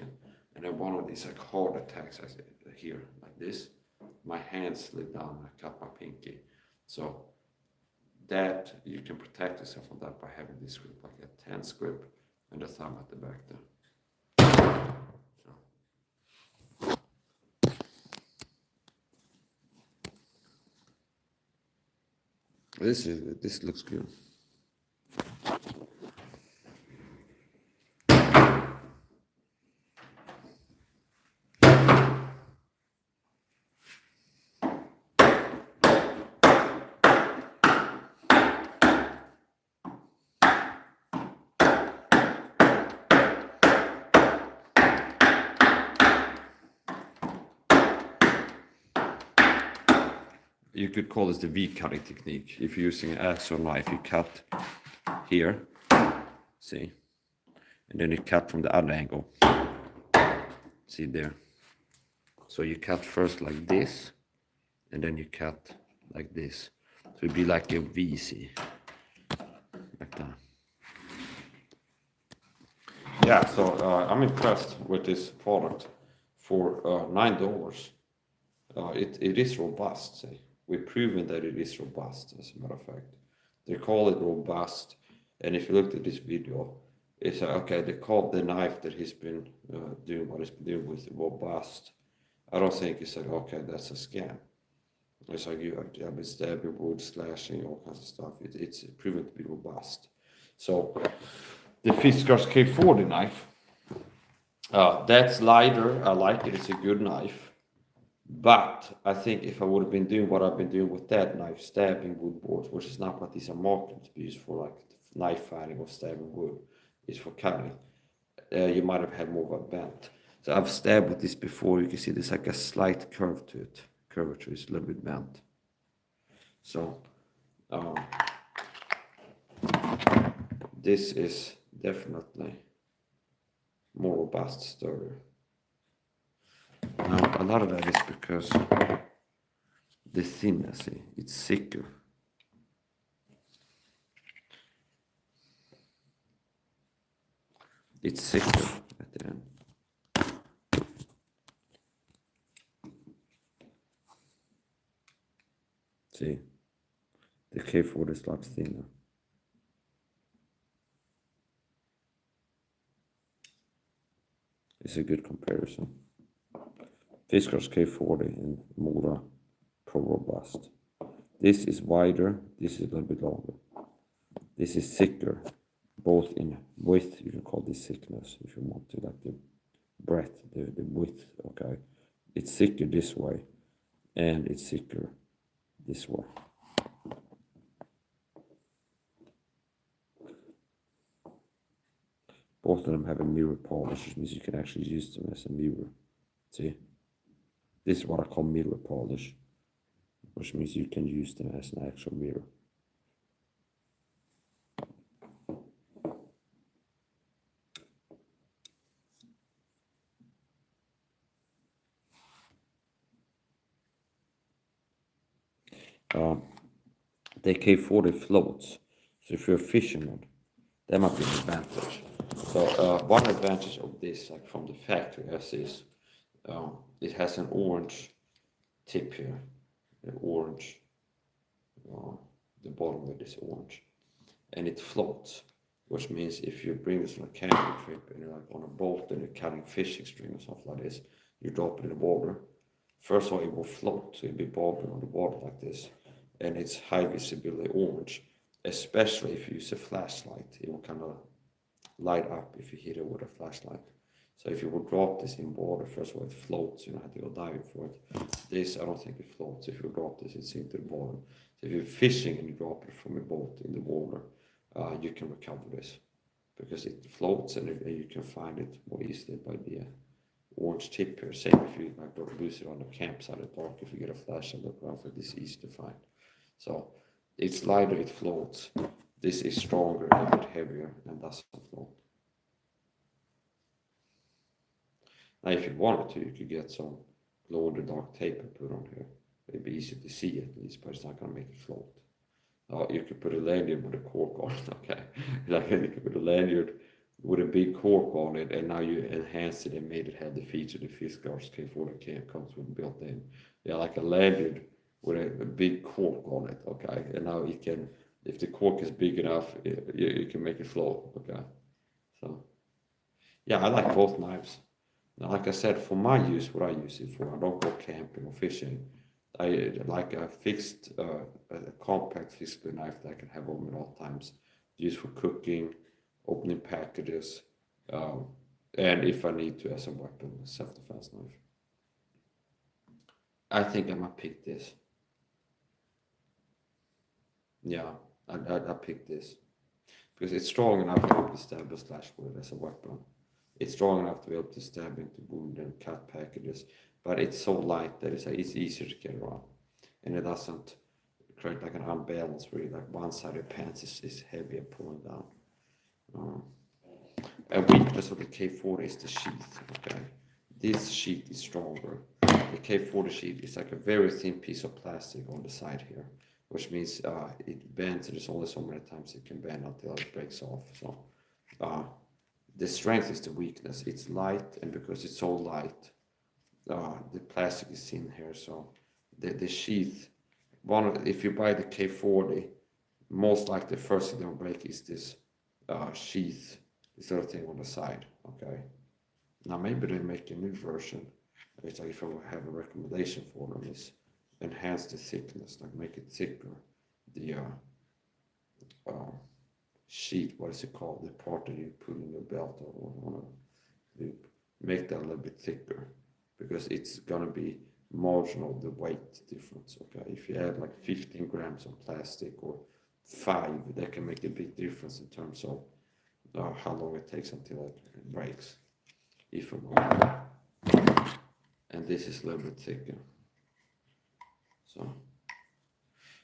[SPEAKER 1] And then one of these like hard attacks I said here, like this, my hand slid down, I cut my pinky. So that you can protect yourself from that by having this grip, like a tense grip, and the thumb at the back there. So. This looks good. You could call this the V-cutting technique. If you're using an axe or knife, you cut here, see, and then you cut from the other angle, see there. So you cut first like this, and then you cut like this. So it'd be like a V, see, like that. Yeah, so I'm impressed with this product for $9. It is robust, see. We've proven that it is robust, as a matter of fact. They call it robust, and if you looked at this video, it's okay, they called the knife that he's been doing what he's been doing with robust. I don't think it's like, okay, that's a scam. It's like I've been stabbing wood, slashing, all kinds of stuff. It's proven to be robust. So the Fiskars K40 knife, that's lighter. I like it. It's a good knife. But I think if I would have been doing what I've been doing with that knife, stabbing wood boards, which is not what these are marketed to be used for, like knife fighting or stabbing wood, is for cutting. You might have had more of a bent. So I've stabbed with this before. You can see there's like a slight curve to it. Curvature is a little bit bent. So this is definitely more robust, sturdier. Now, a lot of that is because the thinness, it's thicker. It's thicker at the end. See, the K40 is a lot thinner. It's a good comparison. Fiskars K40 and Morakniv Pro Robust. This is wider, this is a little bit longer. This is thicker, both in width, you can call this thickness if you want to, like the breadth, the width, okay? It's thicker this way, and it's thicker this way. Both of them have a mirror polish, which means you can actually use them as a mirror. See? This is what I call mirror polish, which means you can use them as an actual mirror. The K40 floats, so if you're a fisherman, that might be an advantage. So one advantage of this, like from the factory, is it has an orange tip here, the orange, the bottom of it is orange, and it floats, which means if you bring this on a camping trip and you're like on a boat and you're cutting fishing string or something like this, you drop it in the water. First of all, it will float, so you'll be bobbing on the water like this, and it's high visibility orange, especially if you use a flashlight. It will kind of light up if you hit it with a flashlight. So if you would drop this in water, first of all, it floats, you don't have to go diving for it. This, I don't think it floats. If you drop this, it's into the water. So if you're fishing and you drop it from a boat in the water, you can recover this because it floats, and you can find it more easily by the orange tip here. Same if you like lose it on the campsite at dark, if you get a flash and look around for this, easy to find. So it's lighter, it floats. This is stronger, a little bit heavier, and doesn't float. Now, if you wanted to, you could get some glow-in-the-dark tape and put on here. It'd be easy to see at least, but it's not going to make it float. You could put a lanyard with a cork on it, okay? Like you could put a lanyard with a big cork on it, and now you enhanced it and made it have the feature the Fiskars K40 comes with built in. Yeah, like a lanyard with a big cork on it, okay? And now you can, if the cork is big enough, you can make it float, okay? So, yeah, I like both knives. Now, like I said, for my use, what I use it for, I don't go camping or fishing. I like a fixed, a compact fixed knife that I can have on me at all times. Used for cooking, opening packages, and if I need to as a weapon, a self-defense knife. I think I might pick this. Yeah, I picked this because it's strong enough to be able to stab a slash with it as a weapon. It's strong enough to be able to stab into wound and cut packages, but it's so light that it's easier to get around, and it doesn't create like an unbalance where like one side of your pants is heavy and pulling down. A weakness of the K40 is the sheath. Okay, this sheath is stronger. The K40 sheath is like a very thin piece of plastic on the side here, which means it bends. There's only so many times it can bend until it breaks off. So the strength is the weakness. It's light, and because it's so light, the plastic is thin here. So the sheath, if you buy the K40, most likely the first thing that will break is this sheath, this other thing on the side. Okay. Now maybe they make a new version. It's like if I have a recommendation for them is enhance the thickness, like make it thicker. The sheet, what is it called? The part that you put in your belt or on a loop, make that a little bit thicker because it's gonna be marginal the weight difference. Okay, if you add like 15 grams of plastic or 5, that can make a big difference in terms of how long it takes until it breaks. If and this is a little bit thicker. So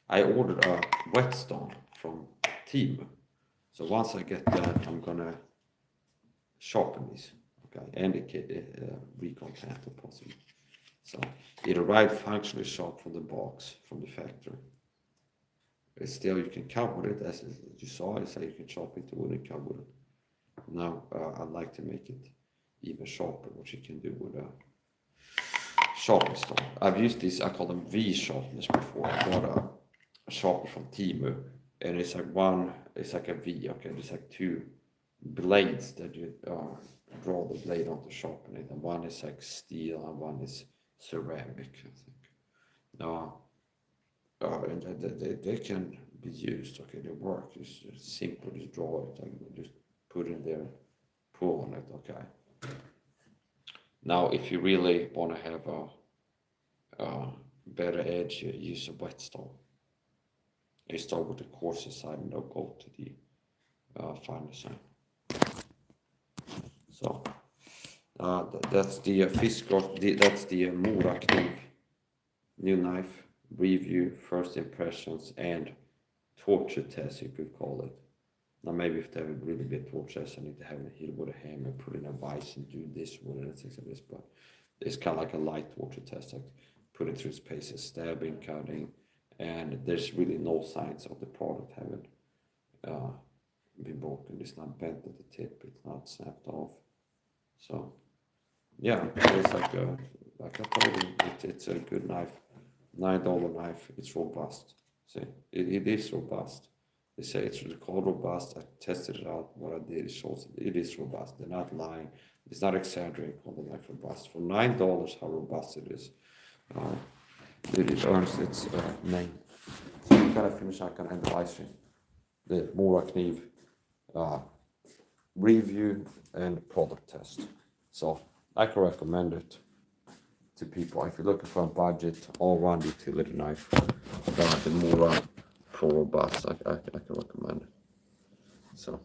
[SPEAKER 1] I ordered a whetstone from Temu. So once I get that, I'm gonna sharpen these, okay, and the recon panther possibly. So it arrived functionally sharp from the box, from the factory. But still, you can cut with it, as you saw. I say you can chop it to wood and cut with it. Now I'd like to make it even sharper, which you can do with a sharpening stone. I've used this, I call them V sharpeners before. I bought a sharpener from Temu, and it's like a V, okay? There's like 2 blades that you draw the blade on to sharpen it, and one is like steel and one is ceramic, I think. And they can be used. Okay, they work. It's simple. Just draw it and just put in there, pull on it. Okay. Now, if you really want to have a better edge, you use a whetstone. You start with the coarser side and they'll go to the finer side. So that's the that's the Morakniv new knife review, first impressions, and torture test, you could call it. Now, maybe if they have a really big torture test, I need to have a hit with a hammer, put in a vise, and do this with it and things like this. But it's kind of like a light torture test, like putting through its paces, stabbing, cutting, and there's really no signs of the product having been broken. It's not bent at the tip, it's not snapped off. So yeah, it's like I told you, it's a good knife, $9 knife. It's robust. See, it is robust. They say it's called robust. I tested it out. What I did, it shows it is robust. They're not lying. It's not exaggerating. Call the knife robust. For $9, how robust it is. It earns its name. So we gotta finish. I can end the live stream. The Morakniv review and product test. So I can recommend it to people if you're looking for a budget all-round utility knife. The Morakniv Pro Robust, I can recommend it. So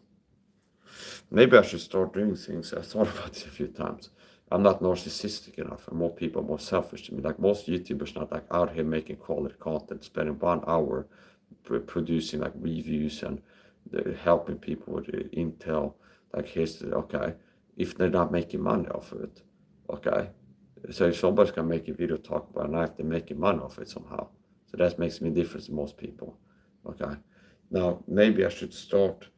[SPEAKER 1] maybe I should start doing things. I thought about this a few times. I'm not narcissistic enough, and more people are more selfish to me. Like most YouTubers not like out here making quality content, spending 1 hour producing like reviews and helping people with intel. Like here's the, okay, if they're not making money off of it, okay. So if somebody's gonna make a video talk about a knife, they're making money off it somehow. So that makes me different than most people. Okay. Now maybe I should start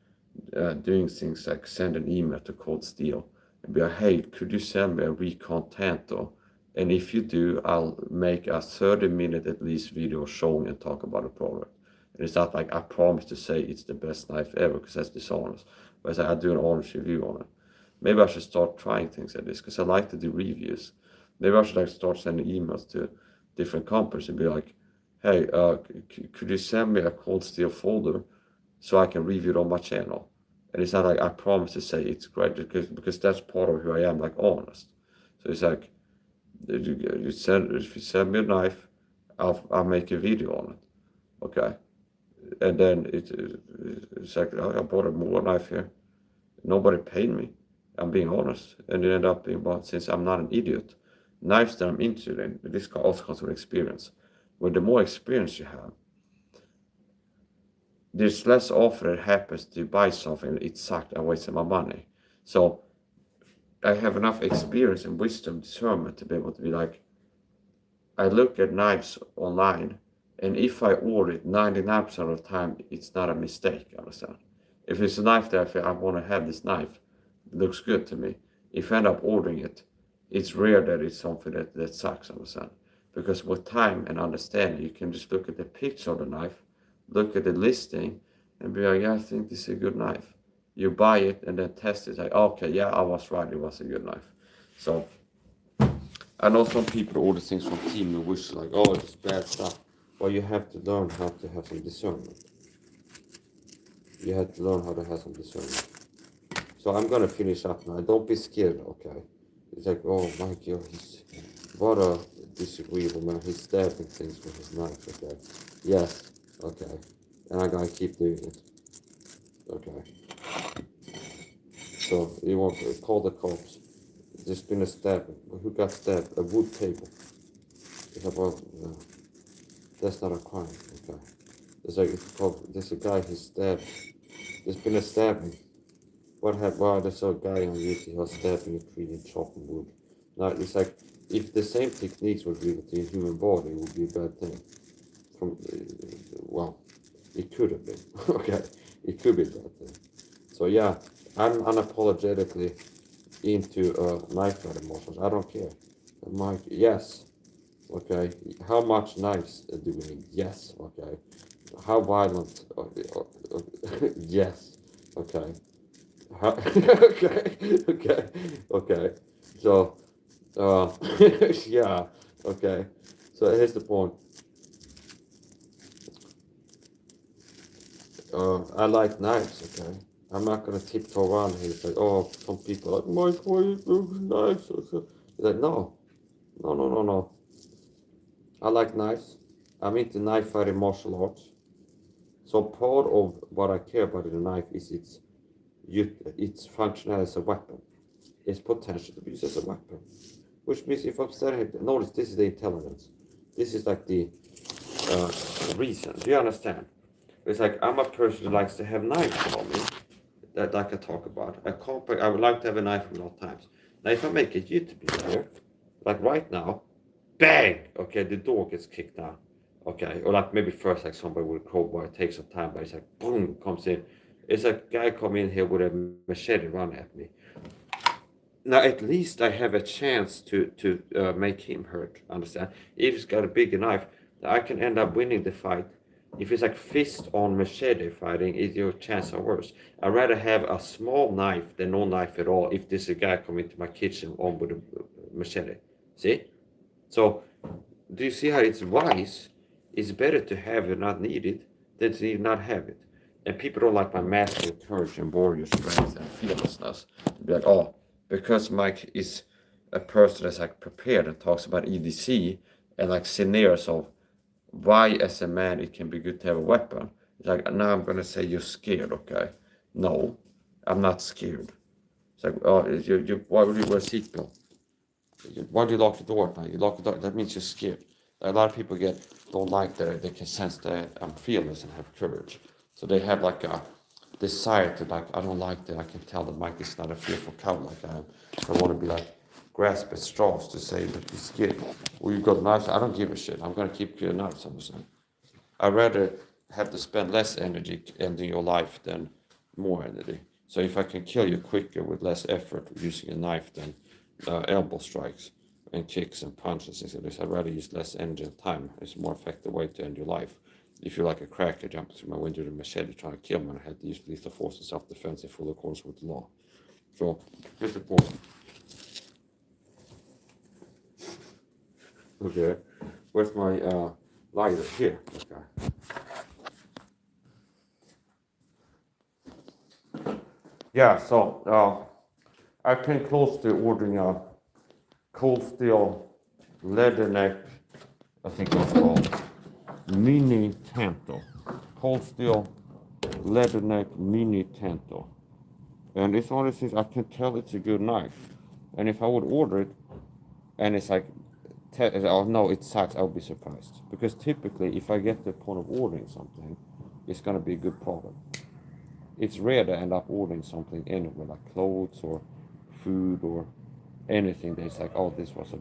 [SPEAKER 1] doing things like send an email to Cold Steel and be like, hey, could you send me a recon Tanto? And if you do, I'll make a 30-minute at least video showing and talk about the product. And it's not like I promise to say it's the best knife ever, because that's dishonest. But it's like I do an honest review on it. Maybe I should start trying things like this, because I like to do reviews. Maybe I should like start sending emails to different companies and be like, hey, could you send me a Cold Steel folder so I can review it on my channel? And it's not like I promise to say it's great, because that's part of who I am, like honest. So it's like, if you send me a knife, I'll make a video on it, okay? And then it's like, I bought a more knife here. Nobody paid me. I'm being honest. And it ended up being, well, since I'm not an idiot, knives that I'm interested in, this also comes with experience. Well, the more experience you have, there's less often it happens to buy something, it sucked, I wasted my money. So I have enough experience and wisdom, discernment to be able to be like, I look at knives online, and if I order it, 99% of the time, it's not a mistake, understand? If it's a knife that I feel I want to have this knife, it looks good to me. If I end up ordering it, it's rare that it's something that sucks, understand? Because with time and understanding, you can just look at the picture of the knife, look at the listing, and be like, yeah, I think this is a good knife. You buy it and then test it, like, okay, yeah, I was right, it was a good knife. So I know some people order things from Temu, which like, oh, it's bad stuff. Well, you have to learn how to have some discernment. You have to learn how to have some discernment. So I'm gonna finish up now. Don't be scared, okay? It's like, oh my God, what a disagreeable man. He's stabbing things with his knife, okay? Yes, okay. And I'm gonna keep doing it. Okay. So you want to call the cops. There's been a stabbing. Who got stabbed? A wood table. It's about, no. That's not a crime, okay? It's like, it's called, there's a guy who stabbed. There's been a stabbing. What happened? Wow, there's a guy on YouTube who was stabbing a tree and chopping wood. Now, it's like, if the same techniques were given to a human body, it would be a bad thing. Well, it could have been, okay? It could be a bad thing. So yeah, I'm unapologetically into knife emotions. I don't care. Yes, okay. How much knives do we need? Yes, okay. How violent? Yes, okay. Okay. So, yeah, okay. So here's the point. I like knives, okay? I'm not gonna tiptoe around here. It's like, oh, some people are like, Mike, why you use knives? Like, no, no, no, no, no. I like knives. I'm into knife fighting martial arts. So part of what I care about in a knife is its function as a weapon. Its potential to be used as a weapon. Which means if I'm standing here, notice this is the intelligence. This is like the reason. Do you understand? It's like I'm a person who likes to have knives on me that I can talk about. I would like to have a knife at all times. Now, if I make a YouTube video, like right now, bang! Okay, the door gets kicked down. Okay, or like maybe first, like somebody with a crowbar, it takes some time, but it's like boom, comes in. It's a guy come in here with a machete run at me. Now at least I have a chance to make him hurt. Understand? If he's got a bigger knife, I can end up winning the fight. If it's like fist on machete fighting, your chance are worse. I'd rather have a small knife than no knife at all. If this a guy come into my kitchen on with a machete, see? So do you see how it's wise? It's better to have it not need it than to not have it. And people don't like my masculine courage and warrior strength and fearlessness. Be like, oh, because Mike is a person that's like prepared and talks about EDC and like scenarios of why as a man it can be good to have a weapon. It's like, now I'm gonna say you're scared, okay? No, I'm not scared. It's like, oh, why would you wear a seatbelt? Why do you lock the door at night? You lock the door, that means you're scared. A lot of people don't like that they can sense that I'm fearless and have courage. So they have like a desire to like, I don't like that. I can tell that Mike is not a fearful cow like I am. I want to be like, grasp at straws to say that he's scared. Or you got knives, I don't give a shit. I'm going to keep your knives, I'm saying. I'd rather have to spend less energy ending your life than more energy. So if I can kill you quicker with less effort using a knife than elbow strikes and kicks and punches, I'd rather use less energy and time. It's a more effective way to end your life. If you're like a cracker jumping through my window with a machete trying to kill me, I had to use lethal force and self-defense in full accordance with the law. So here's the point. Okay, where's my lighter? Here. Okay. Yeah, so I came close to ordering a cold steel leather neck, I think it's called mini tanto. Cold steel leather neck mini tanto. And it's one of these things, I can tell it's a good knife. And if I would order it and it's like, oh no, it sucks, I would be surprised. Because typically, if I get to the point of ordering something, it's going to be a good product. It's rare to end up ordering something anywhere, like clothes or food or anything that's like, oh, this was a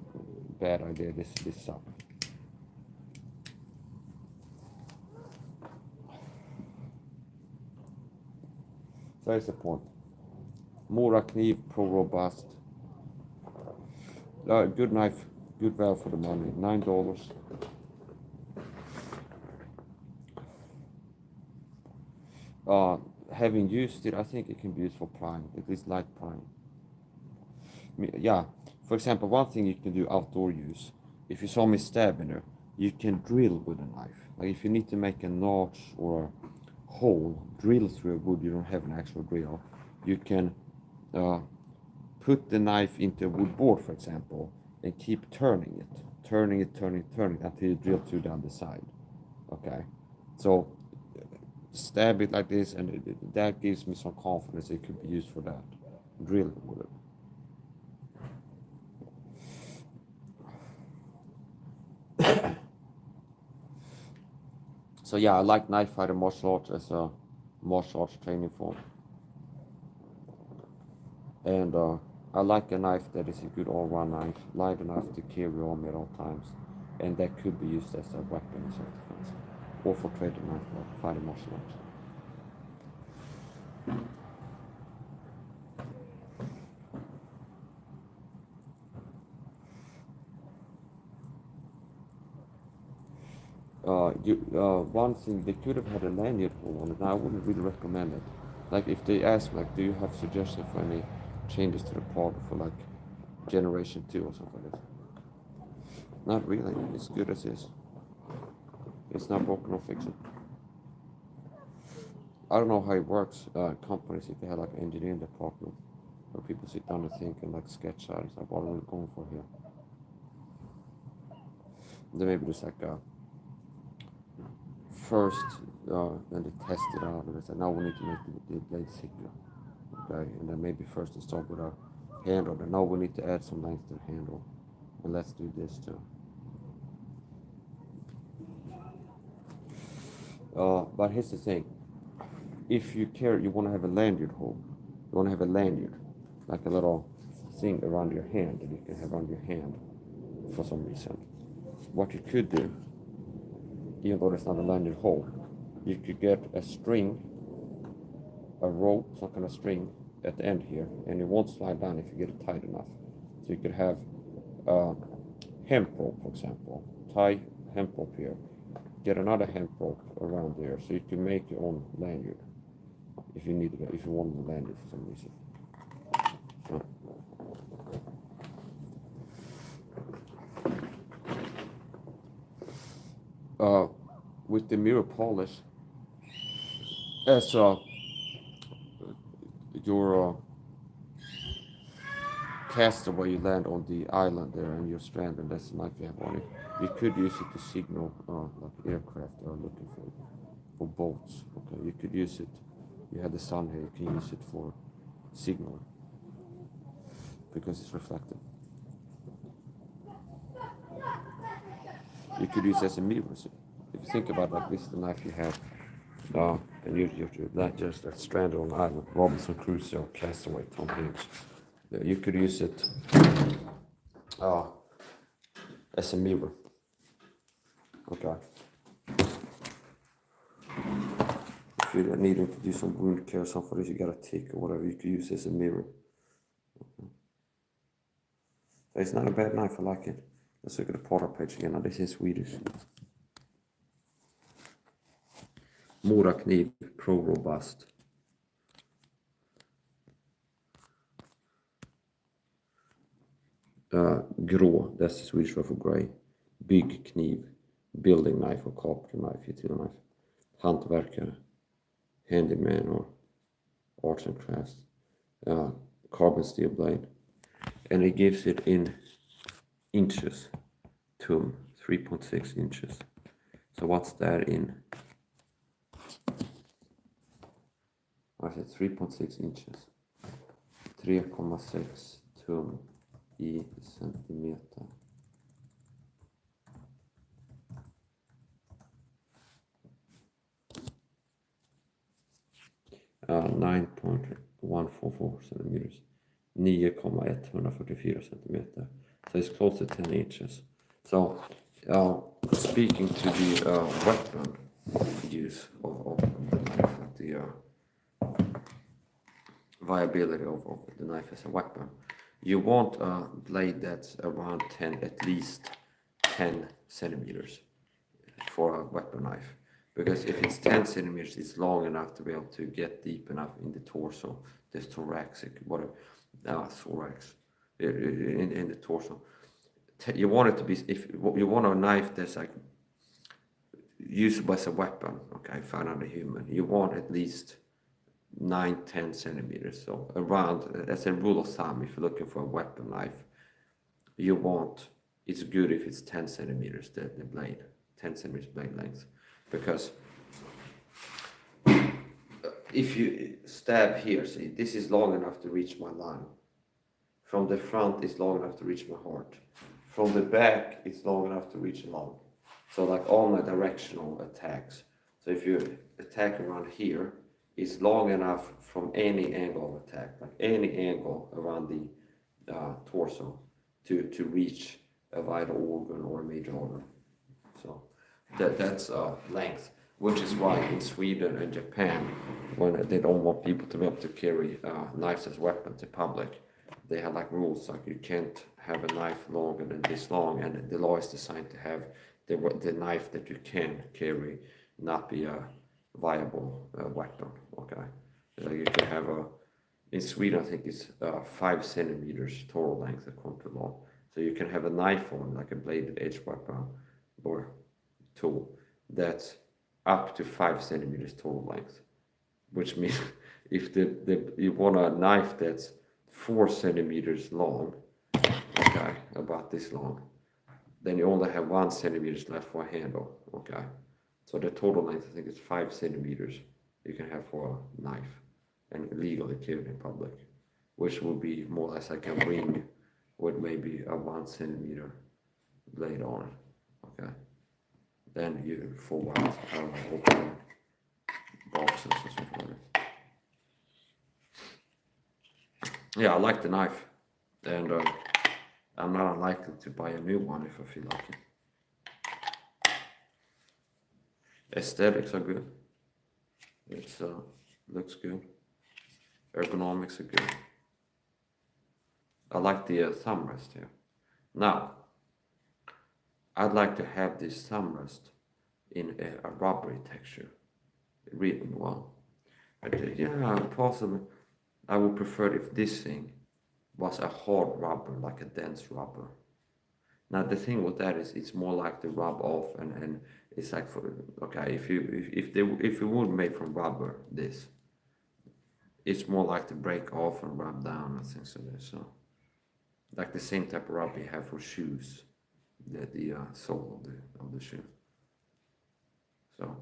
[SPEAKER 1] bad idea, this sucked. So that's the point. Morakniv Pro Robust. Good knife, good value for the money. $9. Having used it, I think it can be used for prying, at least light prying. Yeah, for example, one thing you can do outdoor use, if you saw me stabbing her, you can drill with a knife. Like if you need to make a notch or a hole, drill through a wood, you don't have an actual drill, you can put the knife into a wood board, for example, and keep turning it until you drill through down the side. Okay, so stab it like this, and that gives me some confidence it could be used for that, drilling with it. So yeah, I like knife fighting martial arts as a martial arts training form. And I like a knife that is a good all-round knife, light enough to carry on me at all times, and that could be used as a weapon in self-defense, or for trading knife fighting martial arts. One thing, they could have had a lanyard hole on it, and I wouldn't really recommend it. Like if they ask, like, do you have suggestions for any changes to the product for like generation 2 or something like that? Not really, it's good as is. It's not broken or fixed. I don't know how it works. Companies, if they have like an engineering department where people sit down and think and like sketch out, it's like, what are we going for here? Then maybe there's like a first, then they test it out and they say, now we need to make the blade thicker. Okay, and then maybe first they start with a handle, and now we need to add some length to the handle, and let's do this too. But here's the thing: if you care, you want to have a lanyard hole. You want to have a lanyard, like a little thing around your hand that you can have around your hand for some reason. What you could do, even though there's not a lanyard hole, you could get a string, a rope, some kind of string at the end here, and it won't slide down if you get it tight enough. So you could have hemp rope, for example, tie hemp rope here, get another hemp rope around there, so you can make your own lanyard if you need it, if you want the lanyard for some reason. With the mirror polish, as your castaway, you land on the island there and you're stranded, that's the knife you have on it. You could use it to signal like aircraft are looking for boats. Okay, you could use it. You have the sun here, you can use it for signaling because it's reflective. You could use it as a mirror. So if you think about it, like this is the knife you have, and you're not just stranded on the island, Robinson Crusoe, Castaway, Tom Hanks. You could use it as a mirror. Okay. If you're needing to do some wound care, something for this, you got a tick or whatever, you could use it as a mirror. Okay. So it's not a bad knife, I like it. Let's look at the product page again. Now this is Swedish. Morakniv Pro Robust. Grå, that's the Swedish word for grey. Byggkniv, building knife or carpenter knife, utility knife. Hantverkare, handyman or arts and crafts. Carbon steel blade. And it gives it in inches, tum, 3.6 inches. So what's that in? I said 3.6 inches. 3,6 tum i centimeter. Uh, 9.144 centimeters. 9,144 centimeter. So it's close to 10 inches. So speaking to the weapon use of the knife, the viability of the knife as a weapon, you want a blade that's around at least 10 centimeters for a weapon knife. Because if it's 10 centimeters, it's long enough to be able to get deep enough in the torso, this thoracic, thorax, in the torso. You want it to be, if you want a knife that's like usable as a weapon, okay, for another human, you want at least 9-10 centimeters. So around, as a rule of thumb, if you're looking for a weapon knife, you want, it's good if it's 10 centimeters, the blade, 10 centimeters blade length. Because if you stab here, see, this is long enough to reach my lung. From the front, it's long enough to reach my heart. From the back, it's long enough to reach the lung. So like all my directional attacks. So if you attack around here, it's long enough from any angle of attack, like any angle around the torso to reach a vital organ or a major organ. So that's length, which is why in Sweden and Japan, when they don't want people to be able to carry knives as weapons in public, they have like rules like you can't have a knife longer than this long, and the law is designed to have the knife that you can carry not be a viable weapon. Okay, you can have in Sweden I think it's 5 centimeters total length according to law. So you can have a knife on like a bladed edge weapon or tool that's up to 5 centimeters total length, which means if you want a knife that's 4 centimeters long, okay, about this long, then you only have 1 centimeters left for a handle, okay? So the total length, I think, is 5 centimeters you can have for a knife and legally carried in public, which will be more or less like a ring with maybe a 1 centimeter blade on it, okay? Then you, for what, I don't know, open boxes or something like that. Yeah, I like the knife, and I'm not unlikely to buy a new one if I feel like it. Aesthetics are good. It's looks good. Ergonomics are good. I like the thumb rest here. Now, I'd like to have this thumb rest in a rubbery texture, really well. Yeah, possibly. I would prefer if this thing was a hard rubber, like a dense rubber. Now the thing with that is it's more like the rub off, and it's like for, okay, if it were made from rubber, this, it's more like to break off and rub down and things like this. So like the same type of rubber you have for shoes, the sole of the shoe. So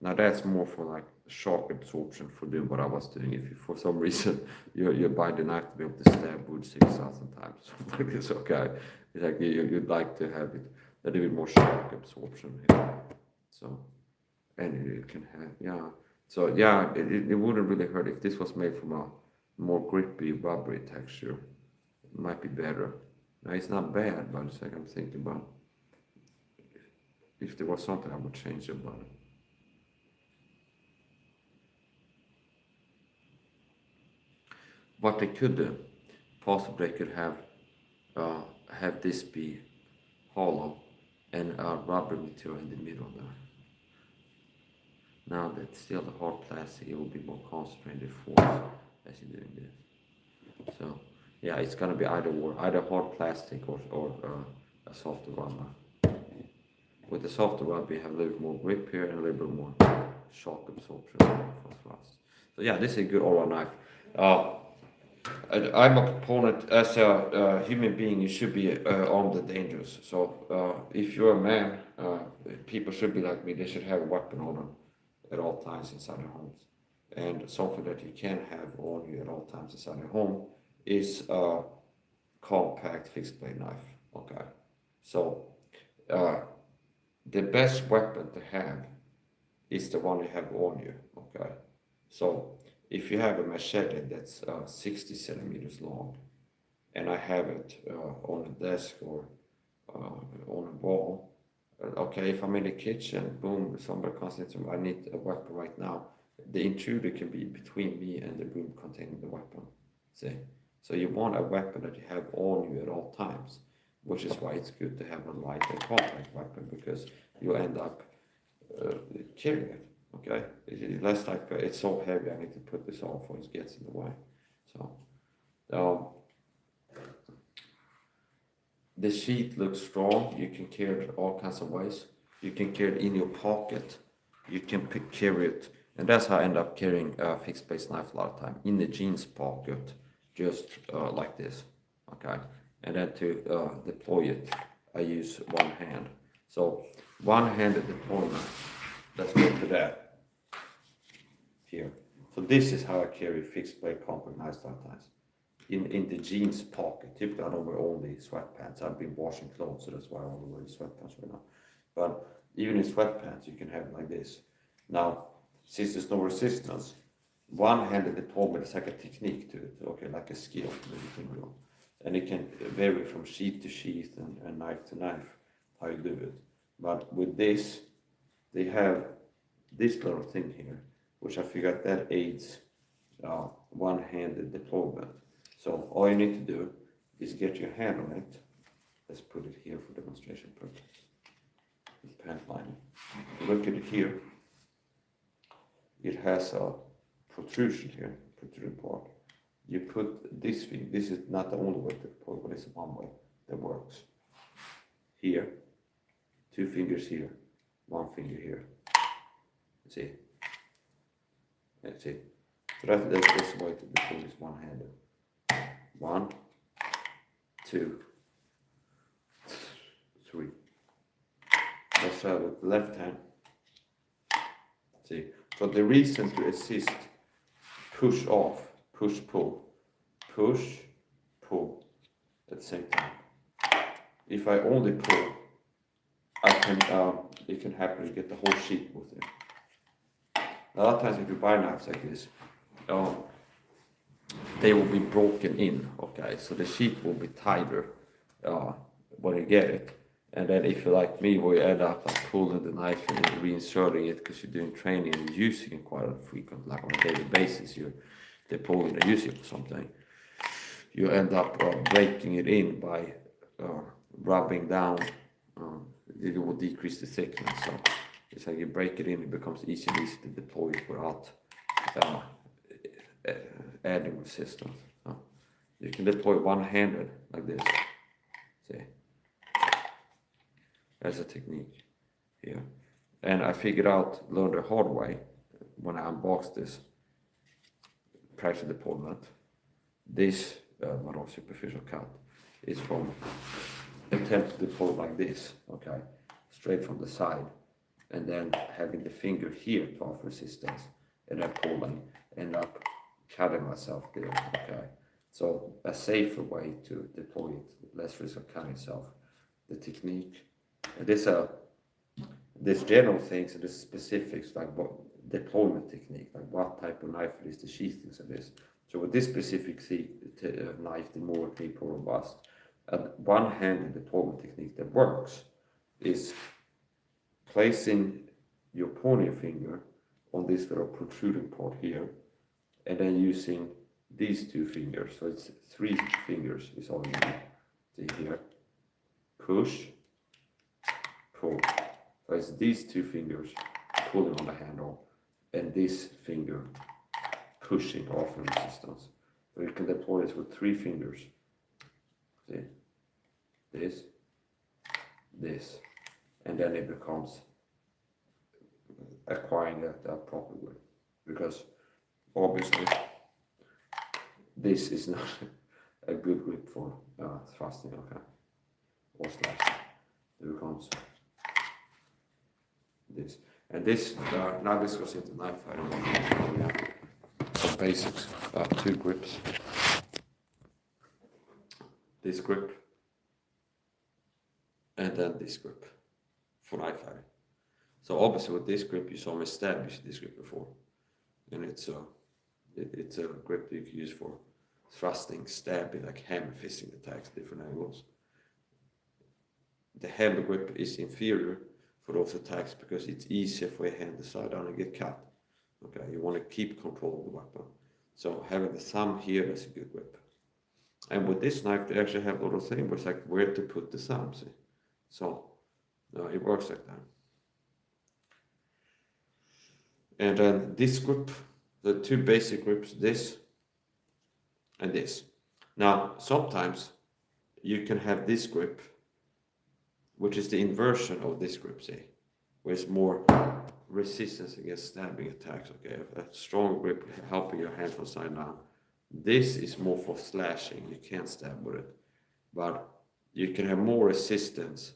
[SPEAKER 1] now that's more for like shock absorption, for doing what I was doing. If you, for some reason you buy the knife to be able to stab wood 6,000 times, something like this, okay, it's like you'd like to have it a little bit more shock absorption here. So, and it can have, yeah. So yeah, it wouldn't really hurt if this was made from a more grippy, rubbery texture. It might be better. Now it's not bad, but it's like I'm thinking about if there was something I would change about it. What they could do, possibly they could have this be hollow and a rubber material in the middle there. Now that still the hard plastic, it will be more concentrated force as you're doing this. So yeah, it's gonna be either hard plastic or a softer rubber. With the softer rubber, you have a little bit more grip here and a little bit more shock absorption for thrust. So yeah, this is a good oral knife. I'm a proponent, as a human being, you should be armed and dangerous. So if you're a man, people should be like me. They should have a weapon on them at all times inside their homes. And something that you can have on you at all times inside your home is a compact fixed blade knife. Okay, so the best weapon to have is the one you have on you. Okay, so if you have a machete that's 60 centimeters long, and I have it on a desk or on a wall, okay, if I'm in the kitchen, boom, somebody comes into, I need a weapon right now, the intruder can be between me and the room containing the weapon. See? So you want a weapon that you have on you at all times, which is why it's good to have a light and compact weapon, because you end up carrying it. Okay, it's less like it's so heavy, I need to put this on before it gets in the way. So the sheath looks strong. You can carry it all kinds of ways. You can carry it in your pocket. You can carry it, and that's how I end up carrying a fixed blade knife a lot of time, in the jeans pocket, just like this. Okay, and then to deploy it, I use one hand. So one-handed deployment. Let's go to that. Here. So this is how I carry fixed blade compact knives sometimes. In the jeans pocket. Typically I don't wear only sweatpants. I've been washing clothes, so that's why I only wear sweatpants right now. But even in sweatpants you can have it like this. Now, since there's no resistance, one-handed deployment is like a technique to it, okay, like a skill that you can do. And it can vary from sheath to sheath and knife to knife, how you do it. But with this, they have this little thing here, which I figured that aids one-handed deployment. So all you need to do is get your hand on it. Let's put it here for demonstration purpose. The pant lining. Look at it here. It has a protrusion here, protruding part. You put this thing. This is not the only way to deploy, but it's one way that works. Here, 2 fingers here, 1 finger here. See? That's it. So that's the way to deploy this one-handed. 1, 2, 3. Let's try with the left hand. See, so the reason to assist push off, push pull at the same time. If I only pull, I can it can happily get the whole sheet with it. A lot of times if you buy knives like this, they will be broken in, okay, so the sheet will be tighter when you get it. And then if you're like me, where you end up like pulling the knife and reinserting it because you're doing training and using it quite frequent, like on a daily basis, they're pulling and using it for something, you end up breaking it in by rubbing down. It will decrease the thickness, so it's like you break it in, it becomes easy to deploy it without adding resistance. So you can deploy one-handed like this. See, that's a technique here. And I figured out, learned the hard way when I unboxed this pressure deployment. This not superficial cut is from attempt to deploy like this, okay, straight from the side, and then having the finger here to offer resistance, and then pulling, end up cutting myself there, okay. So a safer way to deploy it, less risk of cutting yourself. The technique, this general things and the specifics, like what deployment technique, like what type of knife it is, the sheathings of this. So with this specific knife, the Morakniv Pro Robust, one-handed deployment technique that works is placing your pointer finger on this little protruding part here, and then using these 2 fingers. So it's 3 fingers is all you need. See here, push, pull. So it's these 2 fingers pulling on the handle, and this finger pushing off the resistance. So you can deploy this with 3 fingers. See, this, and then it becomes acquiring that proper grip. Because obviously this is not a good grip for thrusting, okay, or slashing. It becomes this, and this now this goes into knife fighting. Some basics, 2 grips. This grip, and then this grip for knife fighting. So obviously with this grip, you saw me stab this grip before, and it's a grip you can use for thrusting, stabbing, like hammer fisting attacks, different angles. The hammer grip is inferior for those attacks because it's easier for your hand to slide down and get cut. Okay, you want to keep control of the weapon. So having the thumb here is a good grip. And with this knife, they actually have a little thing where it's like where to put the thumb, see? So it works like that. And then this grip, the 2 basic grips, this and this. Now, sometimes you can have this grip, which is the inversion of this grip, see, where it's more resistance against stabbing attacks, okay? A strong grip helping your hand from side down. This is more for slashing, you can't stab with it. But you can have more resistance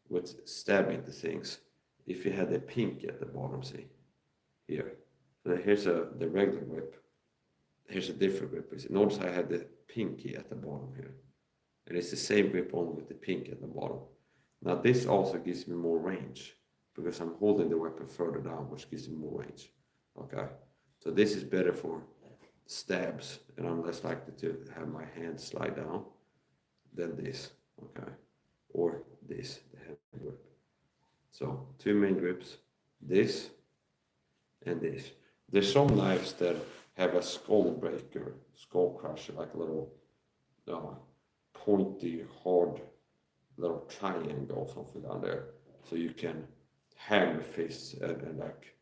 [SPEAKER 1] with stabbing the things if you had the pinky at the bottom, see, here. So here's the regular grip. Here's a different grip. Notice I had the pinky at the bottom here. And it's the same grip only with the pinky at the bottom. Now this also gives me more range because I'm holding the weapon further down, which gives me more range. Okay, so this is better for stabs, and I'm less likely to have my hand slide down than this. Okay, or this, the heavy grip. So 2 main grips, this and this. There's some knives that have a skull breaker, skull crusher, like a little pointy, hard little triangle or something down there, so you can hammer fists and like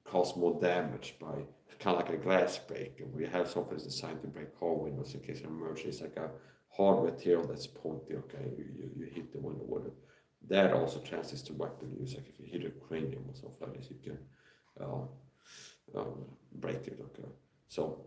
[SPEAKER 1] cause more damage by kind of like a glass breaker. We have something that's designed to break car windows in case of emergency. It's like a hard material that's pointy. Okay, you hit the window with it. That also translates to weapon use. Like if you hit a cranium or something like this, you can break it. Okay, so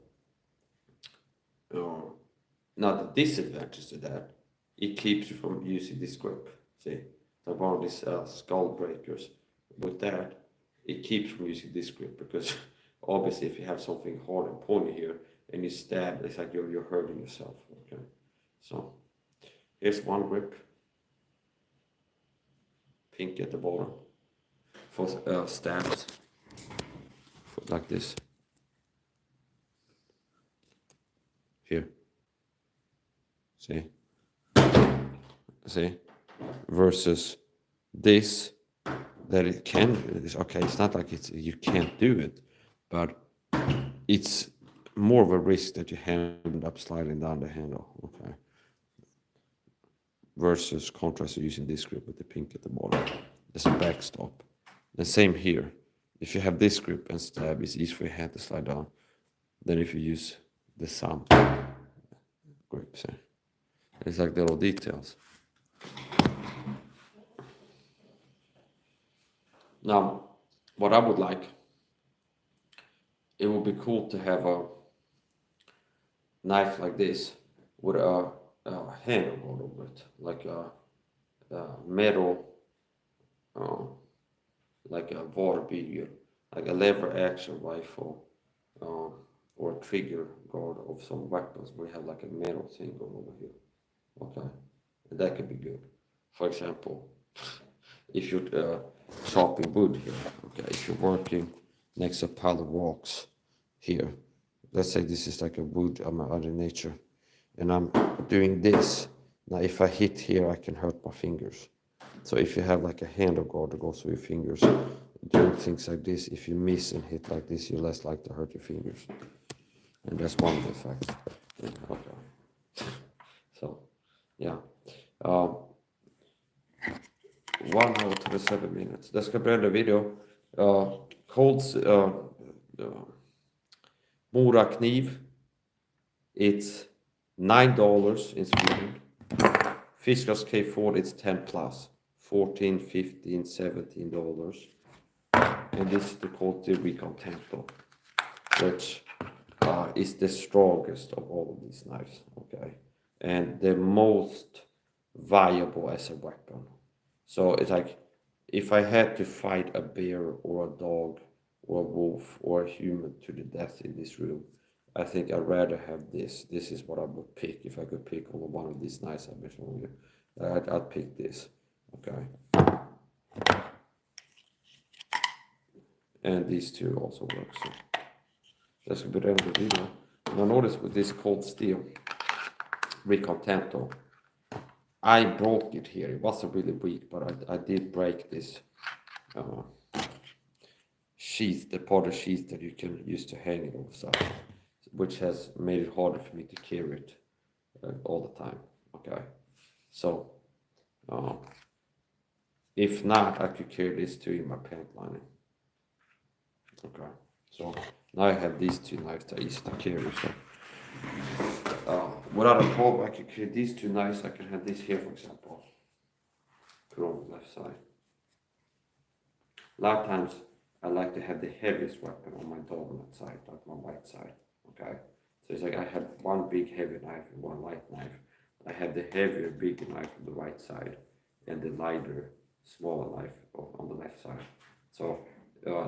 [SPEAKER 1] now the disadvantage to that, it keeps you from using this grip. See, the one of these skull breakers with that, it keeps from using this grip because obviously if you have something hard and pointy here and you stab, it's like you're hurting yourself. Okay, so here's one grip, pink at the bottom for stabs, like this. Here, see, versus this, that it can, okay, it's not like you can't do it, but it's more of a risk that you end up sliding down the handle, okay, versus contrast using this grip with the pink at the bottom as a backstop. The same here, if you have this grip and stab, it's easy for your hand to slide down than if you use the thumb grip. See? It's like little details. Now, what I would like, it would be cool to have a knife like this with a handle all over it, like a metal, like a water beaker, like a lever action rifle, or a trigger guard of some weapons. We have like a metal thing going over here. Okay, and that could be good. For example, if you're chopping wood here, okay, if you're working next to a pile of rocks here, let's say this is like a wood out in nature, and I'm doing this. Now, if I hit here, I can hurt my fingers. So if you have like a handle guard that goes through your fingers, doing things like this, if you miss and hit like this, you're less likely to hurt your fingers. And that's one of the effects. Okay. So, yeah. 1 hour 27 minutes. Det ska bränna video. Colds Morakniv. It's $9 in Sweden. Fiskars K4, it's 10 plus. 14, 15, $17. And this is the quality Recon Tempo, which is the strongest of all of these knives, okay? And the most viable as a weapon. So it's like, if I had to fight a bear or a dog or a wolf or a human to the death in this room, I think I'd rather have this. This is what I would pick if I could pick only one of these knives I've been showing you. I'd pick this, okay? And these two also work, so that's a good end of the video. Now notice with this cold steel Recon Tempo, I broke it here. It wasn't really weak, but I did break this sheath, the powder sheath that you can use to hang it over stuff, which has made it harder for me to carry it all the time. Okay, so if not, I could carry this too in my pant lining. Okay, so now I have these two knives that are easy to carry. So without a problem, I could carry these two knives. I can have this here, for example, put on the left side. A lot of times I like to have the heaviest weapon on my dominant side, like my right side. Okay, so it's like I have one big heavy knife and one light knife. I have the heavier, bigger knife on the right side and the lighter, smaller knife on the left side. So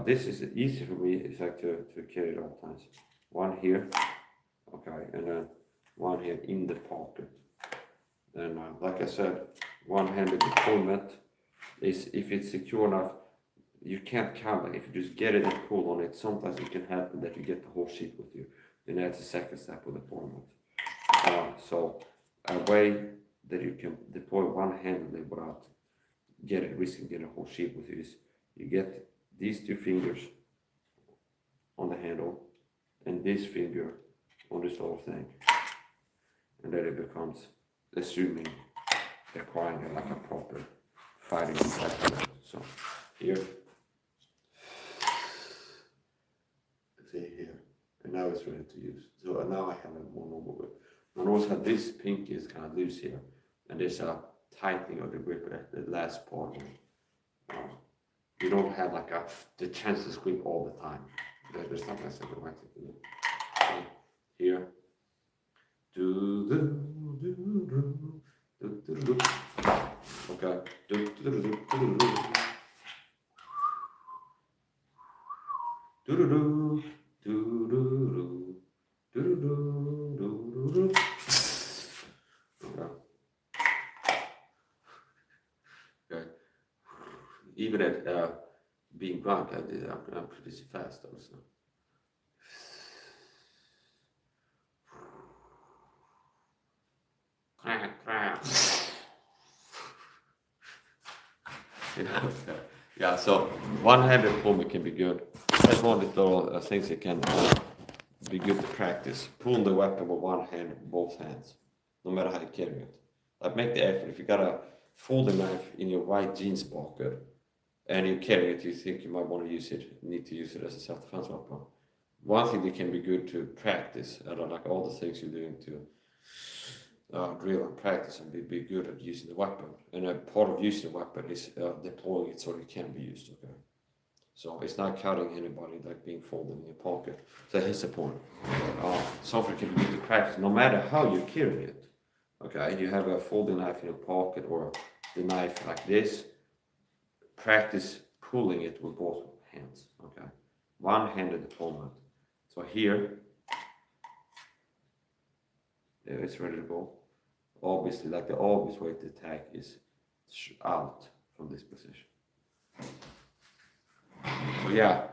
[SPEAKER 1] this is easy for me. It's like to carry it all times. One here, okay, and then one here in the pocket. Then, like I said, one-handed deployment is, if it's secure enough, you can't count. Like if you just get it and pull on it, sometimes it can happen that you get the whole sheet with you, and that's the second step of deployment. So a way that you can deploy one-handedly without risking getting a whole sheet with you is you get these two fingers on the handle and this finger on this little thing, and then it becomes, assuming acquiring like a proper fighting weapon. So here, see here, and now it's ready to use. So now I have a more normal grip. Notice how this pinky is kind of loose here, and there's a tightening of the grip at the last part. You don't have like the chance to grip all the time. There's not necessarily the right thing to do. Here. Okay. Okay. Even at being drunk, I'm pretty fast also. Yeah, so one-handed pulling can be good. That's one of the little things that can be good to practice. Pulling the weapon with one hand, both hands, no matter how you carry it. Like make the effort. If you got a folding knife in your right jeans pocket and you carry it, you think you might want to use it, need to use it as a self-defense weapon. One thing that can be good to practice, like all the things you're doing to drill and practice and be good at using the weapon. And a part of using the weapon is deploying it so it can be used. Okay, so it's not cutting anybody like being folded in your pocket. So here's the point. Something can be good to practice no matter how you carry it. Okay, you have a folding knife in your pocket or the knife like this. Practice pulling it with both hands. Okay, one-handed deployment. So here, there it's ready to go. Obviously, like the obvious way to attack is out from this position. So yeah,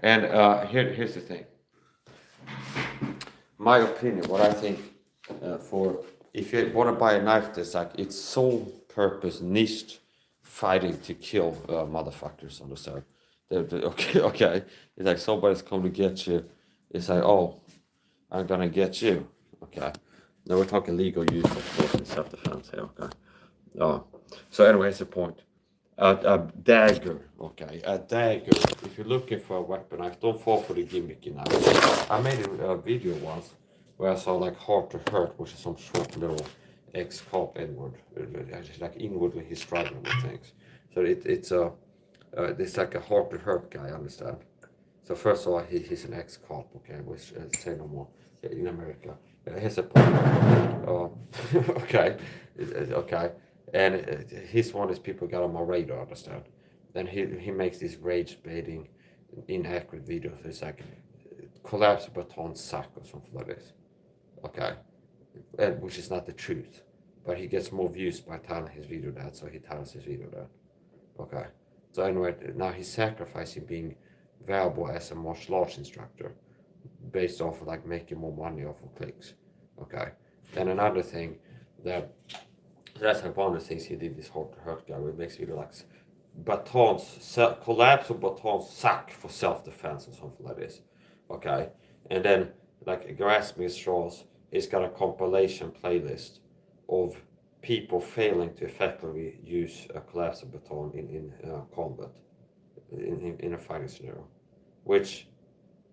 [SPEAKER 1] and here's the thing. My opinion, what I think for if you want to buy a knife that's like its sole purpose niched fighting to kill motherfuckers on the side. Okay, it's like somebody's coming to get you. It's like, oh, I'm gonna get you. Okay. Now we're talking legal use, of course, in self-defense here. Okay. So anyway, here's the point. A dagger. Okay, a dagger. If you're looking for a weapon knife, don't fall for the gimmicky knife. I made a video once where I saw like Heart to Hurt, which is some short little ex-cop Edward, like inwardly he's struggling with things. So it's like a Heart to Hurt guy. I understand. So first of all, he's an ex-cop, okay, which say no more in America. Here's a point. Okay, okay, and he's one of these people got on my radar, understand? Then he makes these rage-baiting, inaccurate videos. It's like collapse a baton sack or something like this, okay, which is not the truth, but he gets more views by telling his video that, so he tells his video that, okay. So anyway, now he's sacrificing being valuable as a martial arts instructor based off of like making more money off of clicks. Okay. And another thing that's like one of the things he did, this Heart to Hurt guy, where it makes video like collapse of batons sack for self-defense or something like this. Okay. And then like grasping straws, he's got a compilation playlist of people failing to effectively use a collapse of baton in combat in a fighting scenario, which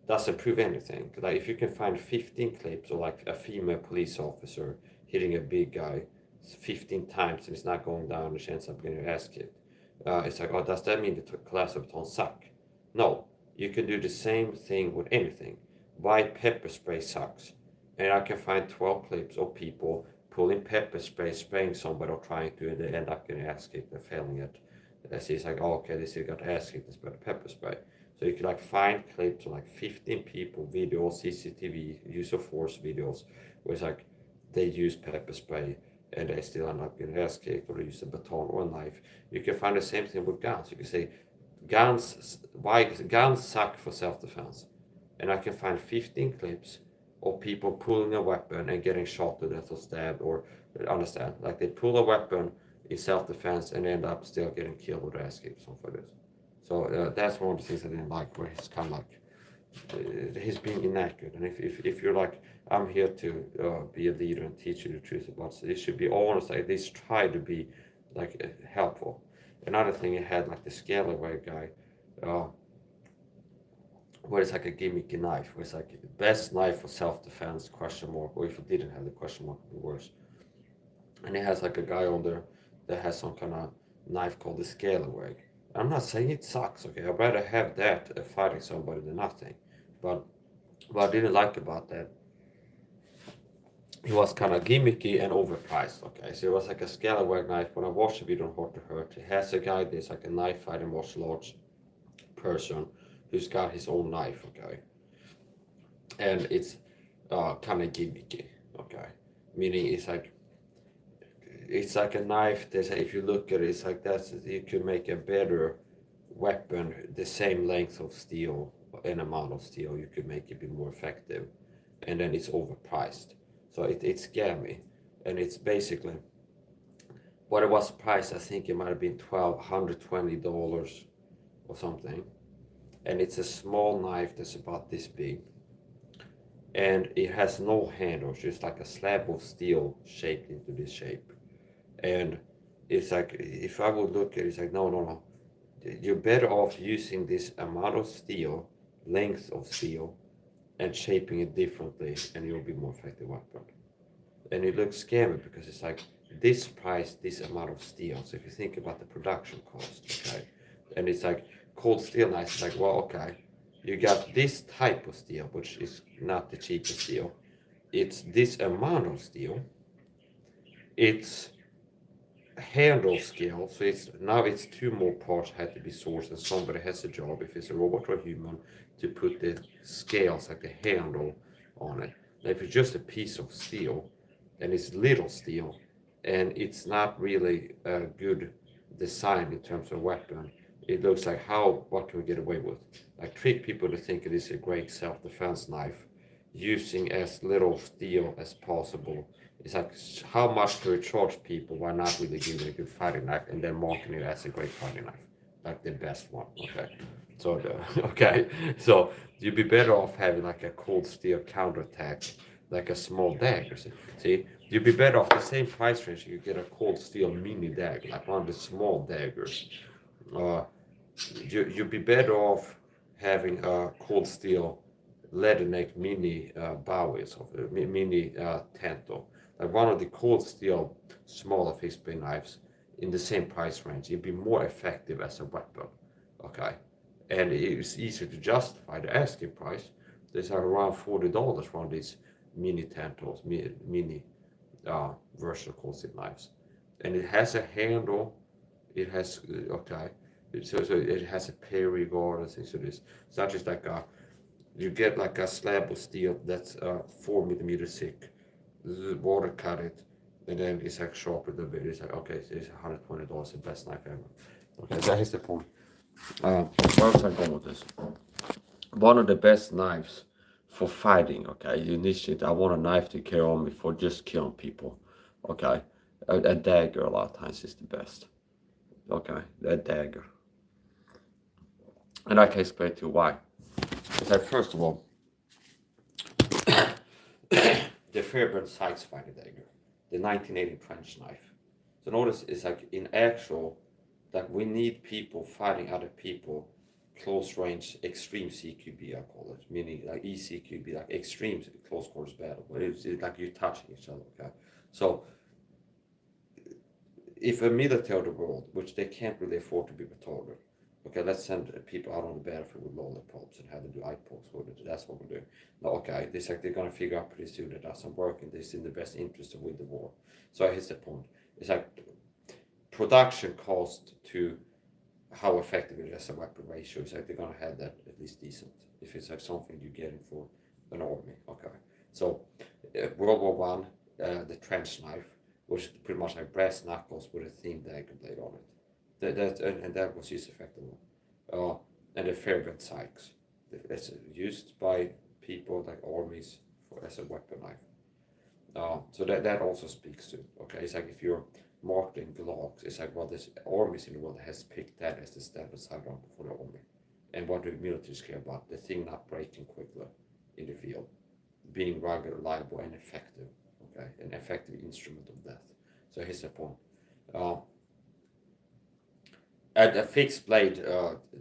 [SPEAKER 1] doesn't prove anything. Like if you can find 15 clips of like a female police officer hitting a big guy 15 times and it's not going down, and she ends up getting her ass kicked. It's like, oh, does that mean the collapse of baton suck? No, you can do the same thing with anything. Why pepper spray sucks? And I can find 12 clips of people pulling pepper spray, spraying somebody or trying to, and they end up getting ass kicked and failing it. It's like, oh, okay, this got ass kicked, it's better pepper spray. So you can like find clips of like 15 people, videos, CCTV, use of force videos, where it's like they use pepper spray and they still end up getting ass kicked, or they use a baton or a knife. You can find the same thing with guns. You can say why guns suck for self-defense, and I can find 15 clips of people pulling a weapon and getting shot to death or stabbed, or understand, like they pull a weapon in self-defense and end up still getting killed or ass kicked, something like this. So that's one of the things I didn't like, where he's kind of like he's being inaccurate. And if you're like, I'm here to be a leader and teach you the truth about it, it should be honest, like at least try to be like helpful. Another thing, it had like the scalaway guy, where it's like a gimmicky knife, where it's like best knife for self-defense, question mark, or if it didn't have the question mark, it would be worse. And it has like a guy on there that has some kind of knife called the scalaway. I'm not saying it sucks, okay? I'd rather have that fighting somebody than nothing. But what I didn't like about that, it was kind of gimmicky and overpriced, okay? So it was like a scallywag knife. When I watched the video on Hard to Hurt, it has a guy that's like a knife fighting martial arts person who's got his own knife, okay? And it's kind of gimmicky, okay? Meaning it's like a knife. There's if you look at it, it's like that's you could make a better weapon the same length of steel and amount of steel. You could make it be more effective, and then it's overpriced. So it scared me, and it's basically what it was priced. I think it might have been $1,220 or something, and it's a small knife that's about this big, and it has no handles, just like a slab of steel shaped into this shape. And it's like if I would look at it, it's like no, you're better off using this amount of steel, length of steel, and shaping it differently, and you'll be more effective weapon. And it looks scary because it's like this price, this amount of steel. So if you think about the production cost, okay, and it's like cold steel knives, it's like, well, okay, you got this type of steel, which is not the cheapest steel. It's this amount of steel. It's handle scale. So it's two more parts had to be sourced, and somebody has a job, if it's a robot or a human, to put the scales, like the handle, on it. Now, if it's just a piece of steel, and it's little steel, and it's not really a good design in terms of weapon, it looks like what can we get away with? Like trick people to think it is a great self-defense knife, using as little steel as possible. It's like how much can we charge people while not really giving a good fighting knife and then marketing it as a great fighting knife, like the best one. Okay, so okay, so you'd be better off having like a cold steel counterattack, like a small dagger. See, you'd be better off the same price range. You get a cold steel mini dagger, like one of the small daggers. Uh, you'd be better off having a cold steel leather neck mini bowies of mini tanto, like one of the cold steel smaller fixed blade knives in the same price range. It'd be more effective as a weapon, okay, and it's easier to justify the asking price. There's around $40 for these mini tantos, mini versatile cold steel knives, and it has a handle. It has okay. So it has a parry guard and things like this. It's not just like you get like a slab of steel that's 4 millimeters thick, water cut it, and then it's like sharp with a bit. It's like okay, so it's $120, the best knife ever. Okay, that is the point. Where was I going with this? One of the best knives for fighting. Okay, initially I want a knife to carry on me for just killing people. Okay, a dagger a lot of times is the best. Okay, a dagger. And I can explain to you why. Because first of all, the Fairbairn Sykes fighting dagger, the 1980 trench knife. So notice it's like in actual, that we need people fighting other people, close range, extreme CQB I call it, meaning like ECQB, like extreme close quarters battle, but it's like you're touching each other, okay? So if a military of the world, which they can't really afford to be retarded, okay, let's send people out on the battlefield with lollipops and have them do eye pokes with it. That's what we're doing. No, okay, this like they're gonna figure out pretty soon that doesn't work, and this is in the best interest to win the war. So here's the point: it's like production cost to how effective it is as a weapon ratio. It's like they're gonna have that at least decent. If it's like something you're getting for an army, okay. So World War One, the trench knife, which is pretty much like brass knuckles with a thin dagger blade on it. That was used effectively. And the Fairbairn Sykes, it's used by people like armies as a weapon knife. So that also speaks to, okay, it's like if you're marketing Glocks, it's like, well, there's armies in the world that has picked that as the standard sidearm for the army. And what do militaries care about? The thing not breaking quickly in the field, being rugged, reliable, and effective, okay, an effective instrument of death. So here's the point. A fixed blade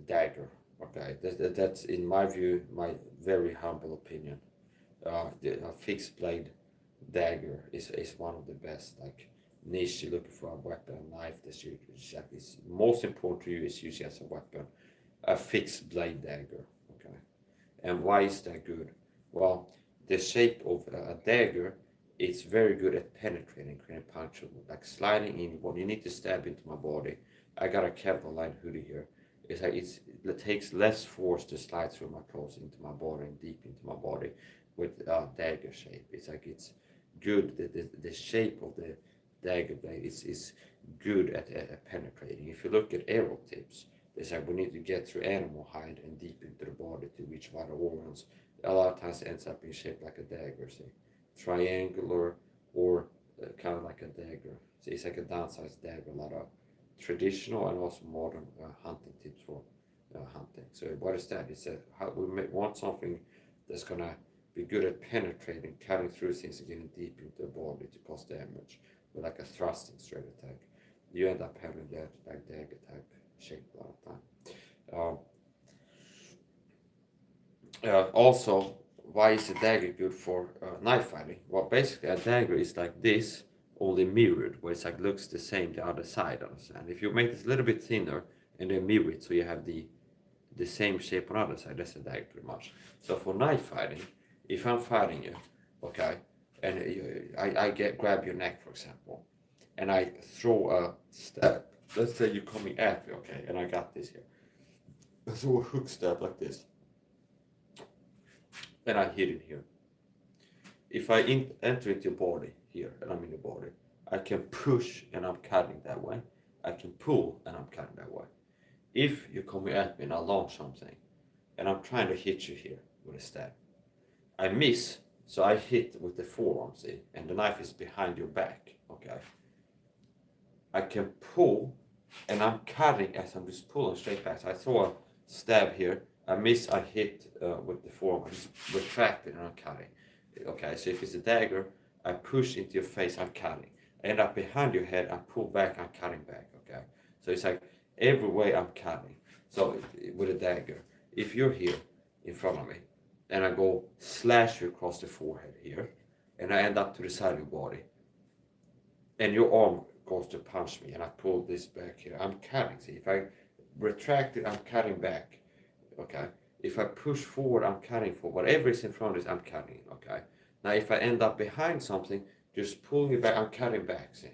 [SPEAKER 1] dagger, okay, that's in my view, my very humble opinion. A fixed blade dagger is one of the best, like niche, you're looking for a weapon, a knife that is most important to you is using as a weapon, a fixed blade dagger. Okay, and why is that good? Well, the shape of a dagger, it's very good at penetrating, creating puncture, like sliding in. When you need to stab into my body, I got a Kevlar line hoodie here. It's like it takes less force to slide through my clothes into my body and deep into my body with dagger shape. It's like it's good. The shape of the dagger blade is good at penetrating. If you look at arrow tips, it's like we need to get through animal hide and deep into the body to reach vital organs. A lot of times it ends up being shaped like a dagger, see, triangular or kind of like a dagger. So it's like a downsized dagger. A lot of traditional and also modern hunting tips for hunting. So what is that? It's how we want something that's gonna be good at penetrating, cutting through things and getting deep into the body to cause damage. With like a thrusting straight attack, you end up having that like dagger type shape a lot of time. Also, why is a dagger good for knife fighting? Well, basically a dagger is like this, only mirrored, where it's like looks the same the other side. Understand? If you make this a little bit thinner and then mirror it, so you have the same shape on the other side, that's a dagger pretty much. So for knife fighting, if I'm fighting you, okay, and I grab your neck, for example, and I throw a stab. Let's say you're coming at me, okay, and I got this here. I throw a hook stab like this, and I hit it here. If I enter into your body here, and I'm in your body, I can push and I'm cutting that way. I can pull and I'm cutting that way. If you're coming at me and I launch something, and I'm trying to hit you here with a stab, I miss, so I hit with the forearm, see, and the knife is behind your back, okay? I can pull, and I'm cutting as I'm just pulling straight back. So I throw a stab here, I miss, I hit with the forearm, I just retract it and I'm cutting. Okay, so if it's a dagger, I push into your face, I'm cutting. I end up behind your head, I pull back, I'm cutting back, okay? So it's like every way I'm cutting. So with a dagger, if you're here in front of me, and I go slash you across the forehead here, and I end up to the side of your body, and your arm goes to punch me, and I pull this back here, I'm cutting. See, if I retract it, I'm cutting back, okay? If I push forward, I'm cutting forward. Whatever is in front of this, I'm cutting, okay? Now, if I end up behind something, just pulling it back, I'm cutting back, see?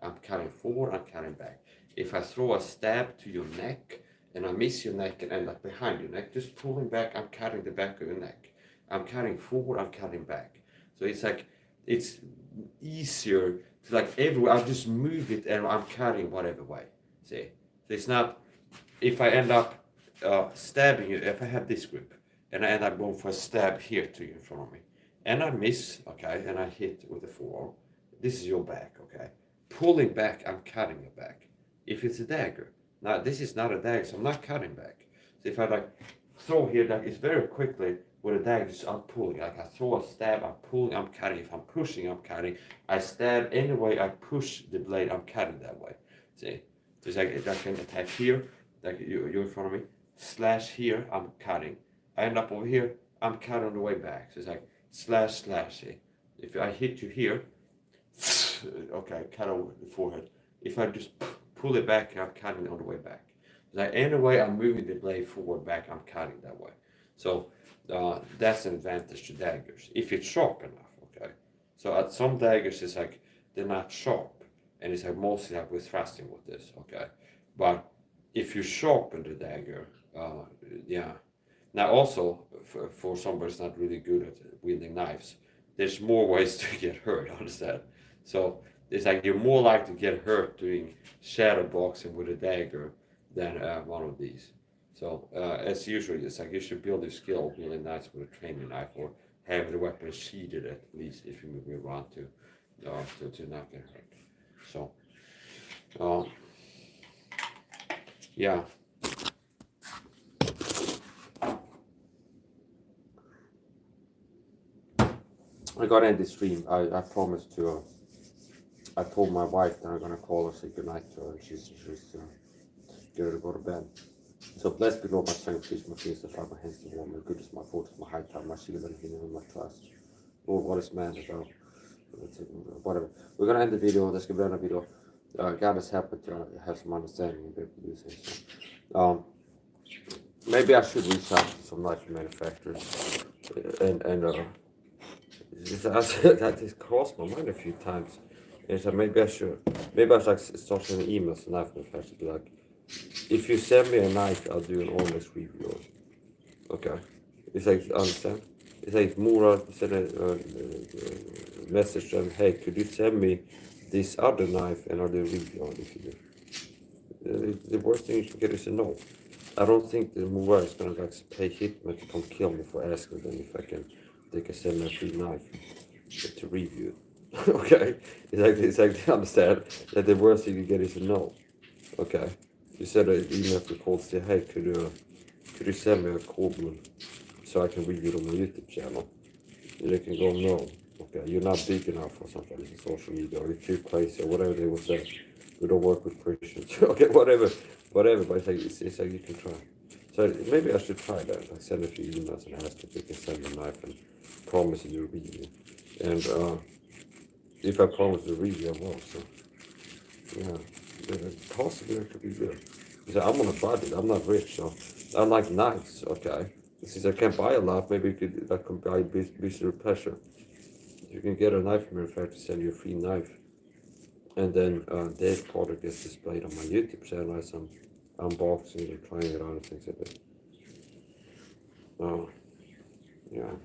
[SPEAKER 1] I'm cutting forward, I'm cutting back. If I throw a stab to your neck, and I miss your neck and end up behind your neck, just pulling back, I'm cutting the back of your neck. I'm cutting forward, I'm cutting back. So it's like, it's easier to like everywhere, I just move it and I'm cutting whatever way, see? So it's not, if I end up stabbing you, if I have this grip, and I end up going for a stab here to you in front of me, and I miss, okay, and I hit with the forearm, this is your back, okay? Pulling back, I'm cutting your back. If it's a dagger, now this is not a dagger, so I'm not cutting back. So if I like throw here, like it's very quickly with a dagger, so I'm pulling. Like I throw a stab, I'm pulling, I'm cutting. If I'm pushing, I'm cutting. I stab any way I push the blade, I'm cutting that way. See? So it's like I can attack here, like you're in front of me, slash here, I'm cutting. I end up over here, I'm cutting on the way back. So it's like slash, slash, see? If I hit you here, okay, cut over the forehead. If I just pull it back, I'm cutting on the way back. Like any way I'm moving the blade forward, back, I'm cutting that way. So that's an advantage to daggers, if it's sharp enough, okay? So at some daggers, it's like, they're not sharp, and it's like mostly like we're thrusting with this, okay? But if you sharpen the dagger, yeah. Now also, for somebody who's not really good at wielding knives, there's more ways to get hurt, understand? So it's like you're more likely to get hurt doing shadow boxing with a dagger than one of these. So as usual, it's like you should build your skill wielding knives with a training knife, or have the weapon sheathed at least if you move around to not get hurt. So yeah. I got to end the stream. I promised to. I told my wife that I'm gonna call her, say goodnight to her, and she's get her to go to bed. So blessed be Lord, my strength, peace, my peace, the Father, my hands to warm, my goodness, my fortress, my high tower, my shield, and healing, and my trust. Lord, what is man that thou Whatever. We're gonna end the video. Det ska bli en video. God is happy to have some understanding of using. So, maybe I should reach out to some knife manufacturers and that has crossed my mind a few times. And so maybe I should start sending emails to knife manufacturers, be like, if you send me a knife, I'll do an honest review. Okay, it's like, understand? It's like Mora send a message to them, hey, could you send me this other knife and I'll do a review on it. The worst thing you can get is a no. I don't think the Mora is gonna like pay Hitman to come kill me for asking them if they can send me a free knife to review. Okay, it's like they understand that the worst thing you get is a no. Okay, you said an email to call say, hey, could you send me a Coleman so I can review it on my YouTube channel? And they can go, no. Okay, you're not big enough for something like social media, or you're too crazy, or whatever they will say. We don't work with Christians. Okay, whatever. But it's like you can try. So maybe I should try that. Like send a few emails and ask if they can send me a knife and promise you a review. And if I promise to review, I will. So yeah, possibly it could be good. Because I'm on a budget. I'm not rich, so I like knives. Okay, since I can't buy a lot, maybe you could buy visual pleasure. You can get a knife manufacturer to send you a free knife, and then their product is displayed on my YouTube channel as I'm unboxing and trying it on and things like that. Oh, yeah.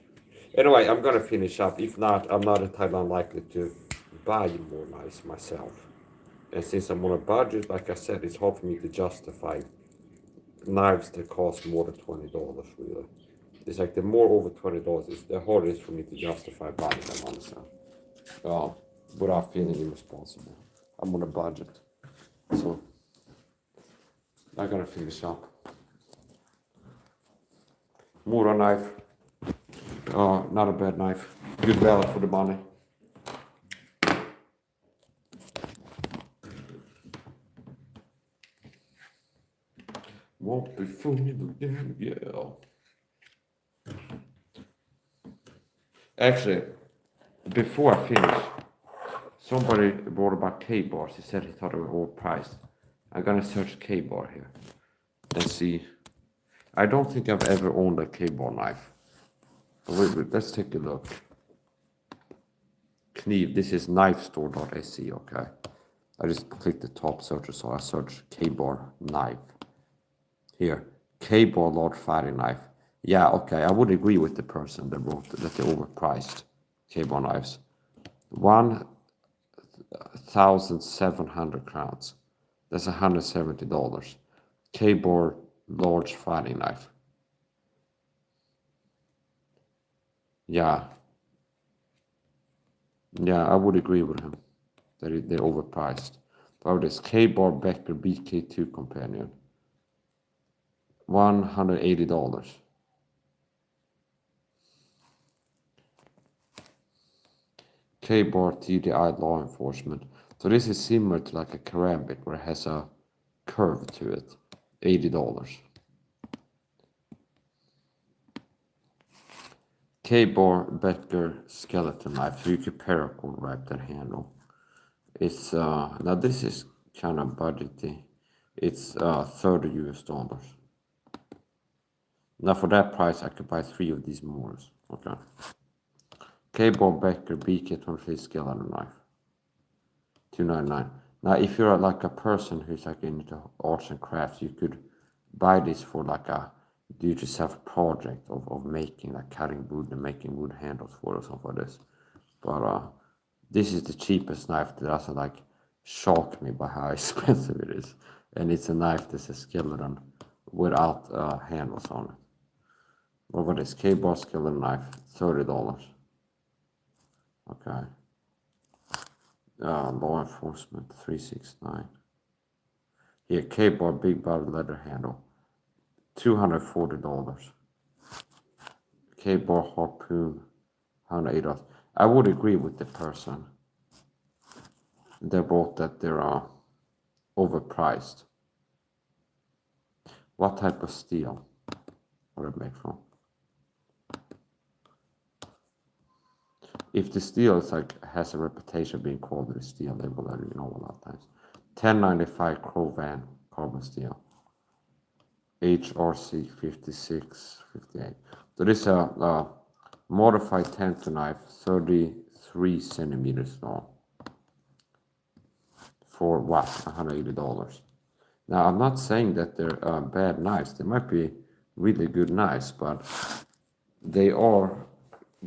[SPEAKER 1] Anyway, I'm gonna finish up. If not, I'm not entirely unlikely to buy more knives myself. And since I'm on a budget, like I said, it's hard for me to justify knives that cost more than $20, really. It's like the more over $20, the harder it is for me to justify buying them on myself. Without feeling irresponsible. I'm on a budget. So, I'm gonna finish up. Mora knife. Not a bad knife. Good value for the money. Won't be fooled again, yeah. Actually, before I finish, somebody wrote about K-bars. He said he thought they were overpriced. I'm gonna search K-bar here and see. I don't think I've ever owned a K-bar knife. Wait, let's take a look. Kniv, this is knifestore.se, okay. I just clicked the top search, so I search K-bar knife. Here, K-bar large fighting knife. Yeah, okay, I would agree with the person that wrote that they're overpriced K-bar knives. 1,700 crowns. That's $170. K-bar large fighting knife. Yeah, I would agree with him that they're overpriced. But this K-bar Becker BK2 companion, $180. K-bar TDI law enforcement. So this is similar to like a karambit where it has a curve to it. $80. K-bar Becker skeleton knife. So you could paracord wrap that handle. It's now this is kind of budgety. It's $30. Now for that price, I could buy 3 of these Moors. Okay. K-bar Becker BK23 skeleton knife. $299. Now, if you're like a person who's like into arts and crafts, you could buy this for like a do-it-yourself project of making, like cutting wood and making wood handles for it or something like this. But this is the cheapest knife that doesn't like shock me by how expensive it is. And it's a knife that's a skeleton without handles on it. What is K-bar skeleton knife? $30. Okay. Law enforcement, $369. Here, K-bar big body leather handle, $240. K-bar harpoon, $108. I would agree with the person that wrote that they are overpriced. What type of steel would it make from? If the steel is like has a reputation of being quality steel, they will let you know a lot of times. 1095 Crovan carbon steel. HRC 5658. So this is a modified tensor knife, 33 centimeters long, for what, $180. Now I'm not saying that they're bad knives. They might be really good knives, but they are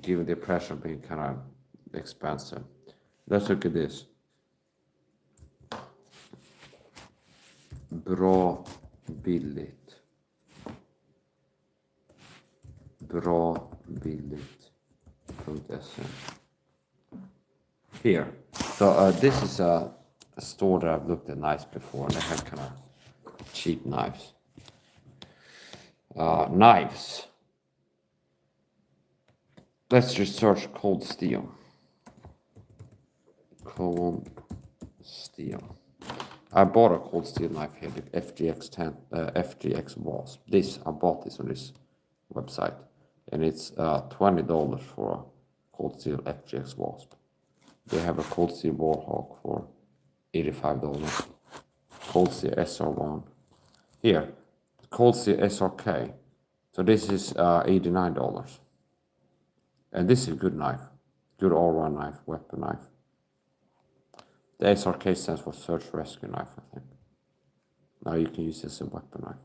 [SPEAKER 1] given the impression of being kind of expensive. Let's look at this. Bra billigt. Bra billigt.se. Here. So this is a store that I've looked at knives before, and they have kind of cheap knives. Knives. Let's just search cold steel. Cold steel. I bought a cold steel knife here, the FGX Wasp. I bought this on this website, and it's $20 for a cold steel FGX Wasp. They have a cold steel Warhawk for $85. Cold steel SR1. Here, cold steel SRK. So this is $89. And this is a good knife. Good all-round knife, weapon knife. The SRK stands for Search Rescue Knife, I think. Now you can use this as a weapon knife.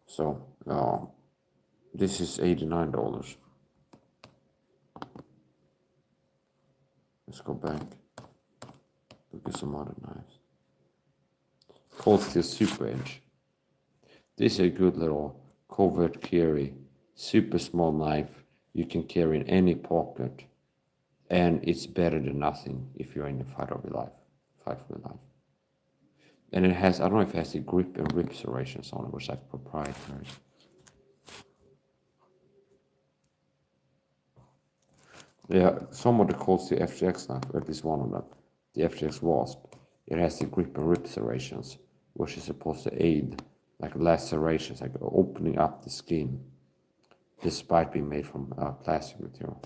[SPEAKER 1] So, this is $89. Let's go back. Look at some other knives. Cold Steel Super Edge. This is a good little covert carry. Super small knife. You can carry in any pocket. And it's better than nothing if you're in the fight for your life. And it has, I don't know if it has the grip and rip serrations on it, which is like proprietary. Yeah, some of the Cold Steel FGX knife, or at least one of them, the FGX Wasp, it has the grip and rip serrations, which is supposed to aid like lacerations, like opening up the skin, despite being made from plastic material.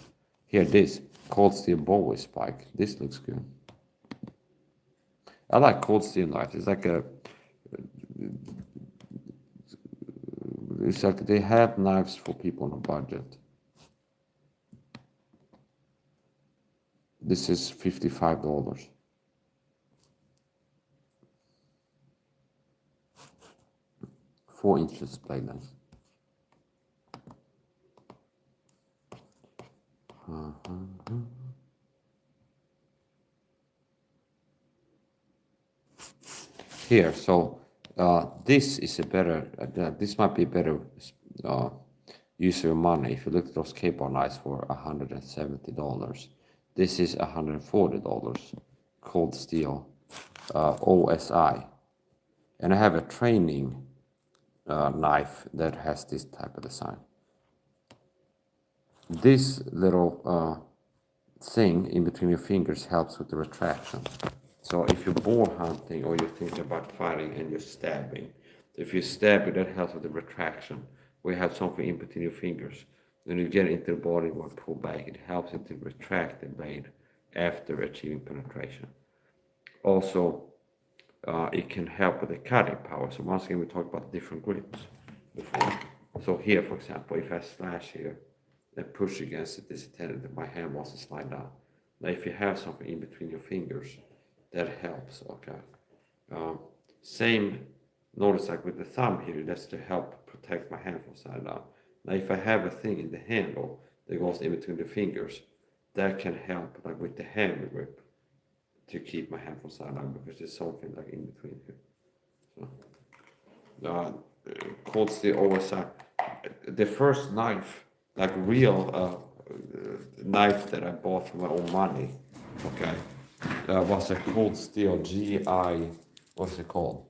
[SPEAKER 1] Here, this Cold Steel Bowie spike. This looks good. I like Cold Steel knives. It's like they have knives for people on a budget. This is $55. 4 inches blade length. Here, so this is a better. This might be a better use of your money. If you look at those K-bar knives for $170, this is $140. Cold Steel OSI, and I have a training knife that has this type of design. This little thing in between your fingers helps with the retraction. So if you're boar hunting or you're thinking about fighting and you're stabbing, if you stab it, that helps with the retraction. We have something in between your fingers. When you get into the body or pull back, it helps it to retract the blade after achieving penetration. Also, it can help with the cutting power. So once again, we talked about different grips before. So here, for example, if I slash here and push against it, this intended that my hand wants to slide down. Now, if you have something in between your fingers, that helps. Okay. Same. Notice like with the thumb here, that's to help protect my hand from sliding down. Now, if I have a thing in the handle that goes in between the fingers, that can help like with the hand grip to keep my hand from sliding down because there's something like in between here. So, Cold Steel OSI. The first knife, like real knife that I bought for my own money, okay, was a Cold Steel GI, what's it called?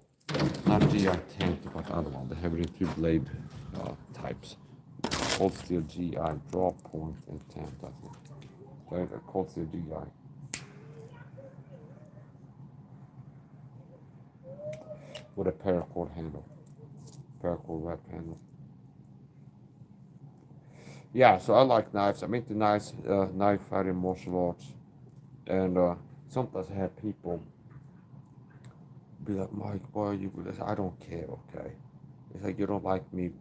[SPEAKER 1] Not GI tent, but the other one. They have it in 2 blade types. Cold Steel GI, draw point and tent, I think. So I have a Cold Steel GI. With a paracord handle. Paracord wrap handle. Yeah, so I like knives. I'm into knives, knife fighting martial arts, and sometimes I have people be like, Mike, why are you with this? I don't care, okay? It's like you don't like me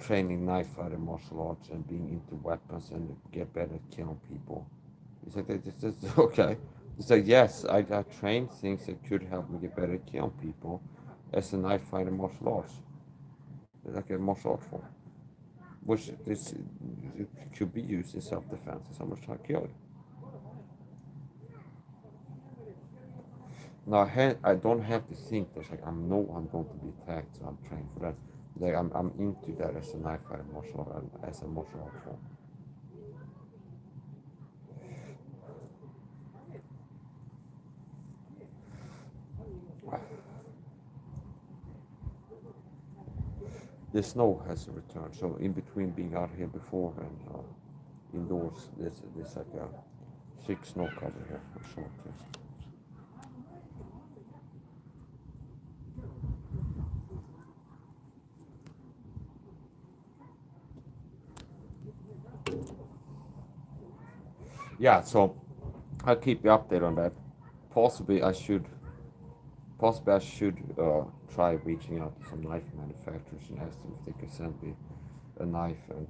[SPEAKER 1] training knife fighting martial arts and being into weapons and get better at killing people. It's like, that's okay. It's like, yes, I trained things that could help me get better at killing people as a knife fighting martial arts. Like a martial art form, which is, it could be used in self-defense if someone's trying to kill you. Now I don't have to think that like I'm going to be attacked, so I'm trained for that. Like I'm into that as a knife fighting martial art, as a martial art form. The snow has returned, so in between being out here before and indoors, there's like a thick snow cover here. Short here. Yeah, so I'll keep you updated on that. Possibly I should, possibly I should try reaching out to some knife manufacturers and ask them if they can send me a knife, and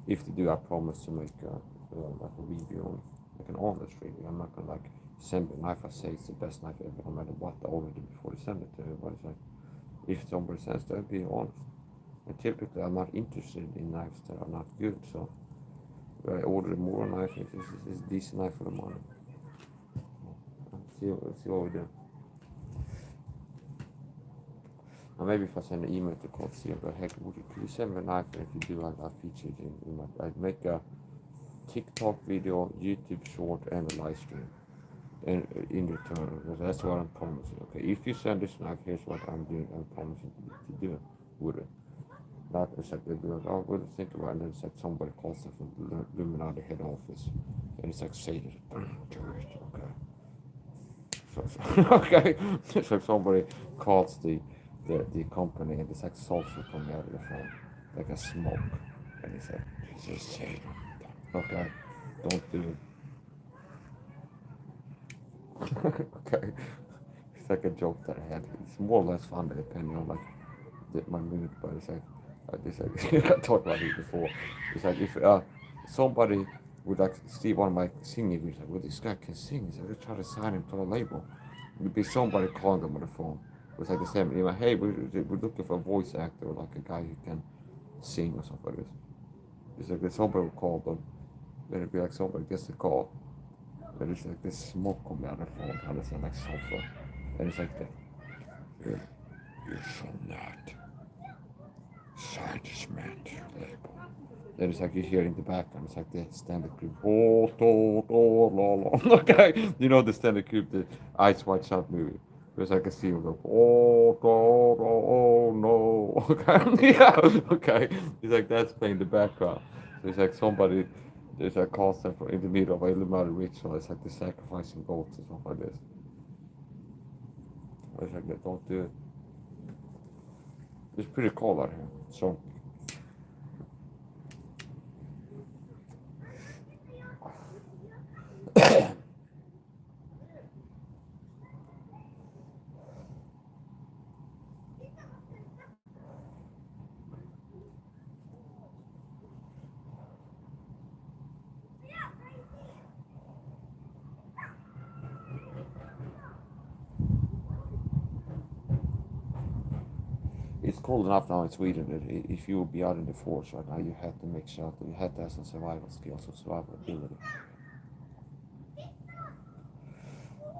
[SPEAKER 1] if they do, I promise to make like a review on, like an honest review. I'm not gonna like send me a knife. I say it's the best knife ever, no matter what. Already before they send it to everybody. Like, if somebody sends that, be honest. And typically, I'm not interested in knives that are not good. So I order more knife if it's a decent knife for the money. See what we do. Or maybe if I send an email to Coetzee, but heck, could you send me a knife? And if you do, I'll feature it in my. I'd make a TikTok video, YouTube short, and a live stream. And in return, that's what I'm promising. Okay, if you send this knife, here's what I'm doing. I'm promising to do with it. Not it's like they'll be like, oh, what do you think about it? And then it's like somebody calls them from the Illuminati head office, and it's like say this, okay. Okay, it's like somebody calls the company, and it's like sulfur coming out of the phone, like a smoke, and it's like, just say, okay, don't do it. Okay, it's like a joke that I had. It's more or less funny depending on like my mood, but it's like I talked about it before. It's like if somebody would like see one of my singing videos, like, well, this guy can sing. He's like, let's try to sign him to a label. It would be somebody calling them on the phone. It was like the same. You know, hey, we're looking for a voice actor, or like a guy who can sing or something like this. It's like there's somebody would call them, then it'd be like somebody gets the call, and it's like this smoke coming out of the phone, and it's like sulfur, and it's like that. You shall not sign this man to your label. Then it's like you hear in the background, it's like the standard group. Oh, okay, you know the standard group, the Ice White Shot movie. There's like a scene go, oh, no, okay, yeah, okay. It's like that's playing the background. So it's like somebody, there's like calls them in the middle of a Illuminati ritual. It's like the sacrificing goats or something like this. It's like they don't do it. It's pretty cold out here. So it's cold enough now in Sweden that if you will be out in the forest right now, you have to make shelter. You have to have some survival skills or survival ability.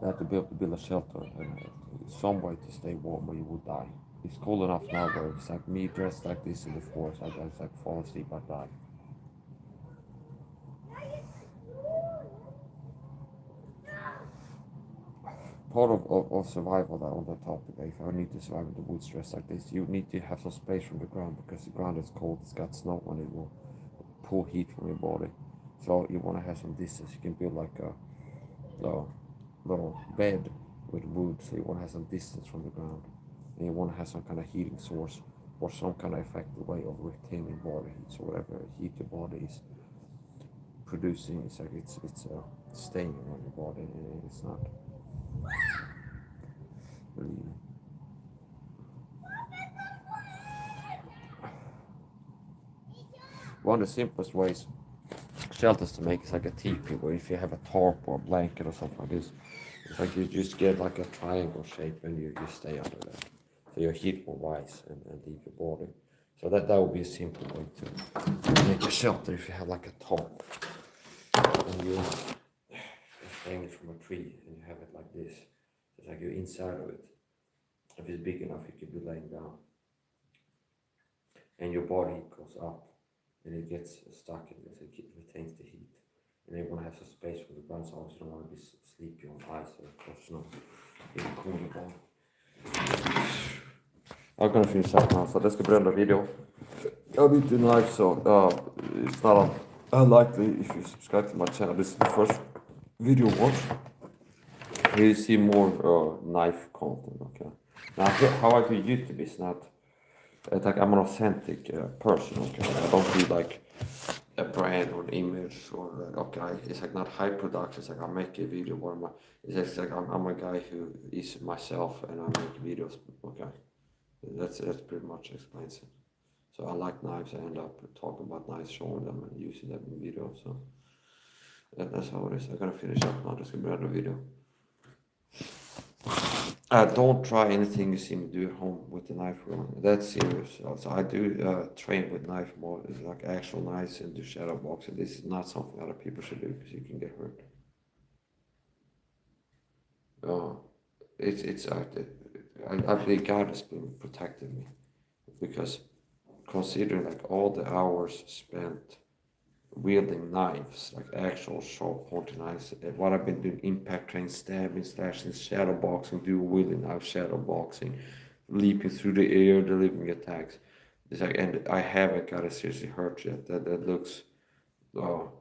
[SPEAKER 1] You have to build a shelter and some way to stay warm or you will die. It's cold enough now where it's like me dressed like this in the forest. I just like fall asleep, I die. Part of survival that on that topic, if I need to survive in the woods dressed like this, you need to have some space from the ground because the ground is cold, it's got snow on it, will pull heat from your body. So you want to have some distance. You can build like a little bed with wood, so you want to have some distance from the ground. And you want to have some kind of heating source or some kind of effective way of retaining body heat. So whatever heat your body is producing, it's like it's staying on your body, and it's not leaving. One of the simplest ways shelters to make is like a teepee, where if you have a tarp or a blanket or something like this, it's like you just get like a triangle shape and you stay under that. So your heat will rise and leave your body. So that would be a simple way to make a shelter if you have like a tarp and you're hanging from a tree and you have it like this. It's like you're inside of it. If it's big enough, you could be laying down. And your body heat goes up and it gets stuck in this, it retains the heat. And then you want to have some space for the burns off, so you don't want to be sleepy on ice or across snow. You can cool your body. I'm gonna finish up now, så det ska bli enda video. Jag byter knife, so it's not unlikely if you subscribe to my channel. This is the first video you watch. Here you see more knife content, okay? Now, how I do YouTube is not, like I'm an authentic person, okay? I don't do like a brand or an image or okay, it's like not high production. It's like I make a video where it's like I'm a guy who is myself and I make videos, okay? That's pretty much explains it. So I like knives. I end up talking about knives, showing them and using them in videos. So that's how it is. I'm gonna finish up now. This is gonna be another video. Don't try anything you see me do at home with the knife room. That's serious. So I do train with knife more, like actual knives, and do shadow boxing. This is not something other people should do because you can get hurt. I believe God has been protecting me, because considering like all the hours spent wielding knives, like actual sharp pointed knives, what I've been doing, impact training, stabbing, slashing, shadow boxing, dual wielding knife, shadow boxing, leaping through the air, delivering attacks. It's like, and I haven't got a seriously hurt yet. That looks, oh,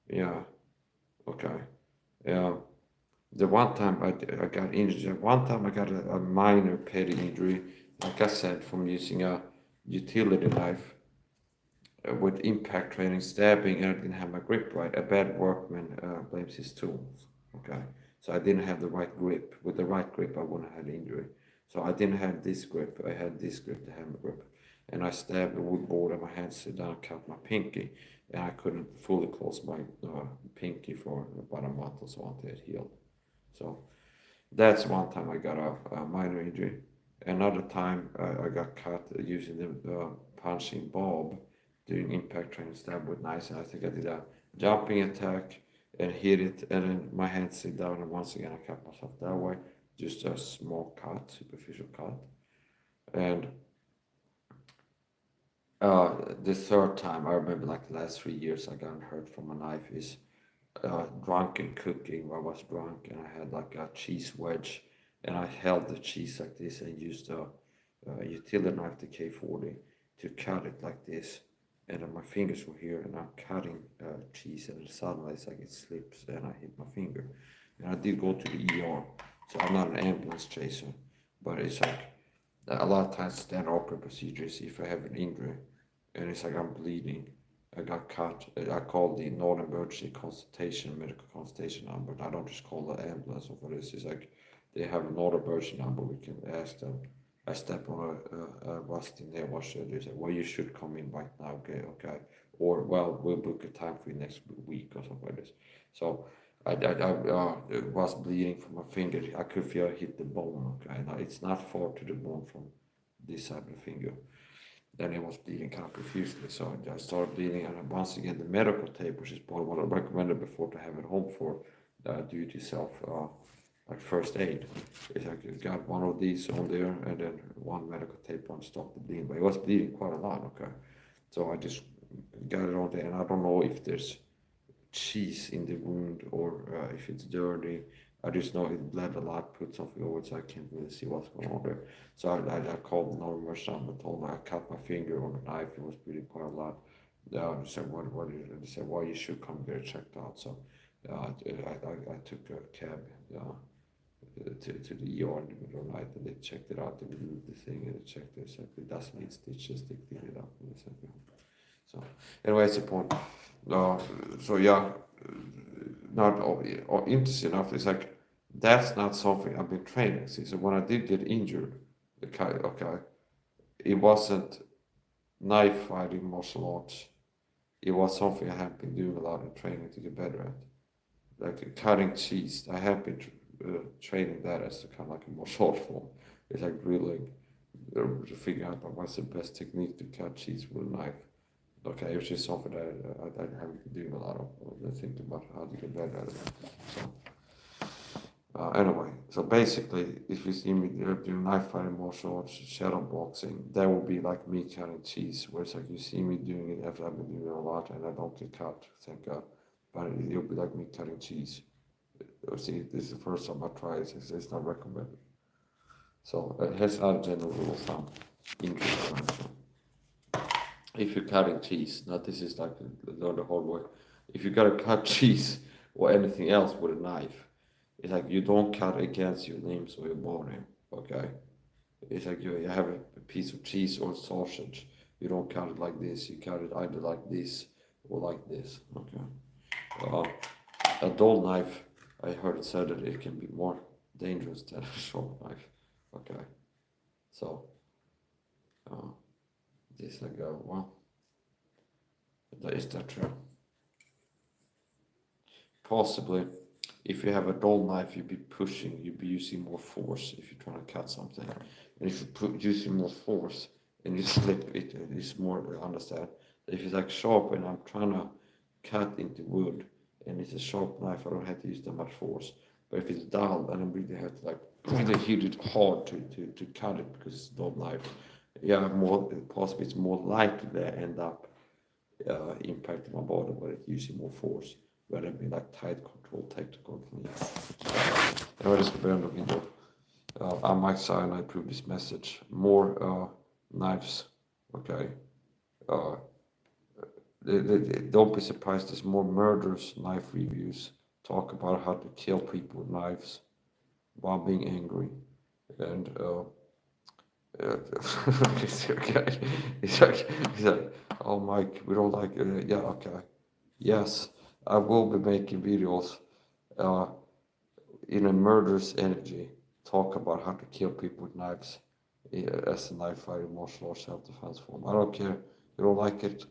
[SPEAKER 1] yeah, okay, yeah. The one time I got injured, one time I got a minor petty injury, like I said, from using a utility knife with impact training, stabbing, and I didn't have my grip right. A bad workman blames his tools. Okay, so I didn't have the right grip. With the right grip, I wouldn't have had injury. So I didn't have this grip. I had this grip, the hammer grip, and I stabbed the wood board, and my hand slid down, cut my pinky, and I couldn't fully close my pinky for about a month or so until it healed. So that's one time I got a minor injury. Another time I got cut using the punching bob, doing impact training, stab with knives, and I think I did a jumping attack and hit it, and then my hand slid down, and once again I cut myself that way. Just a small cut, superficial cut. And the third time, I remember like the last 3 years I got hurt from a knife is drunken cooking, where I was drunk and I had like a cheese wedge, and I held the cheese like this and used a utility knife, the K40, to cut it like this, and then my fingers were here, and I'm cutting cheese, and suddenly it's like it slips and I hit my finger, and I did go to the ER. So I'm not an ambulance chaser, but it's like a lot of times standard operative procedures, if I have an injury and it's like I'm bleeding, I got cut, I called the non-emergency consultation, medical consultation number. I don't just call the ambulance or for this. It's like they have a non-emergency number. We can ask them. I step on a bus in there, watch it. They say, well, you should come in right now. Okay. Or, well, we'll book a time for you next week or something like this. So I was bleeding from my finger. I could feel I hit the bone. Okay. Now, it's not far to the bone from this side of the finger. Then it was bleeding kind of profusely, so I started bleeding, and once again the medical tape, which is part of what I recommended before to have at home for do it yourself, like first aid. It's like you got one of these on there, and then one medical tape on to stop the bleeding, but it was bleeding quite a lot, okay? So I just got it on there, and I don't know if there's cheese in the wound or if it's dirty. I just know it bled a lot, put something over it, so I can't really see what's going on there. So I called the non-emergency number, told them I cut my finger on the knife, it was bleeding quite a lot. They said, what is it? They said, well, you should come get it checked out. So I took a cab to the ER in the middle of the night, and they checked it out, they removed the thing, and they checked it, so it doesn't need stitches, they cleaned it up, and it's like, so anyway, that's the point. So yeah, not or interesting enough, it's like that's not something I've been training. See, so when I did get injured, okay, it wasn't knife fighting martial arts. It was something I have been doing a lot of training to get better at, like cutting cheese. I have been training that as kind of like a martial art form. It's like really figuring out what's the best technique to cut cheese with a knife. Okay, which is something that I haven't been doing a lot of. I think about how to get better at it. So anyway, so basically, if you see me doing knife fighting, martial arts, shadow boxing, that will be like me cutting cheese. Whereas like you see me doing it after I've been doing it a lot, and I don't get cut, thank God. But it'll be like me cutting cheese. See, this is the first time I try it. It's not recommended. So here's another general rule of thumb. Injury prevention. If you're cutting cheese, now this is like the whole way. If you gotta cut cheese or anything else with a knife, it's like you don't cut against your limbs or your body. Okay, it's like you have a piece of cheese or sausage. You don't cut it like this. You cut it either like this or like this. Okay. A dull knife, I heard it said that it can be more dangerous than a sharp knife. Okay, so this I go, well, is that true? Possibly, if you have a dull knife, you'd be using more force if you're trying to cut something. And if you're using more force and you slip it, it's more, understand. If it's like sharp and I'm trying to cut into wood and it's a sharp knife, I don't have to use that much force. But if it's dull, then I really have to like really hit it hard to cut it because it's a dull knife. Yeah, more possibly it's more likely to end up impacting my body, but it's using more force rather than like tight control, tactical technique. Anyway, this is very looking good. I might say and I approve this message. More knives, okay. Don't be surprised. There's more murderous knife reviews. Talk about how to kill people with knives while being angry, and okay. He's like, oh Mike, we don't like it. Yeah, okay. Yes, I will be making videos uh, in a murderous energy. Talk about how to kill people with knives as a knife fighting martial arts self-defense form. I don't care. You don't like it.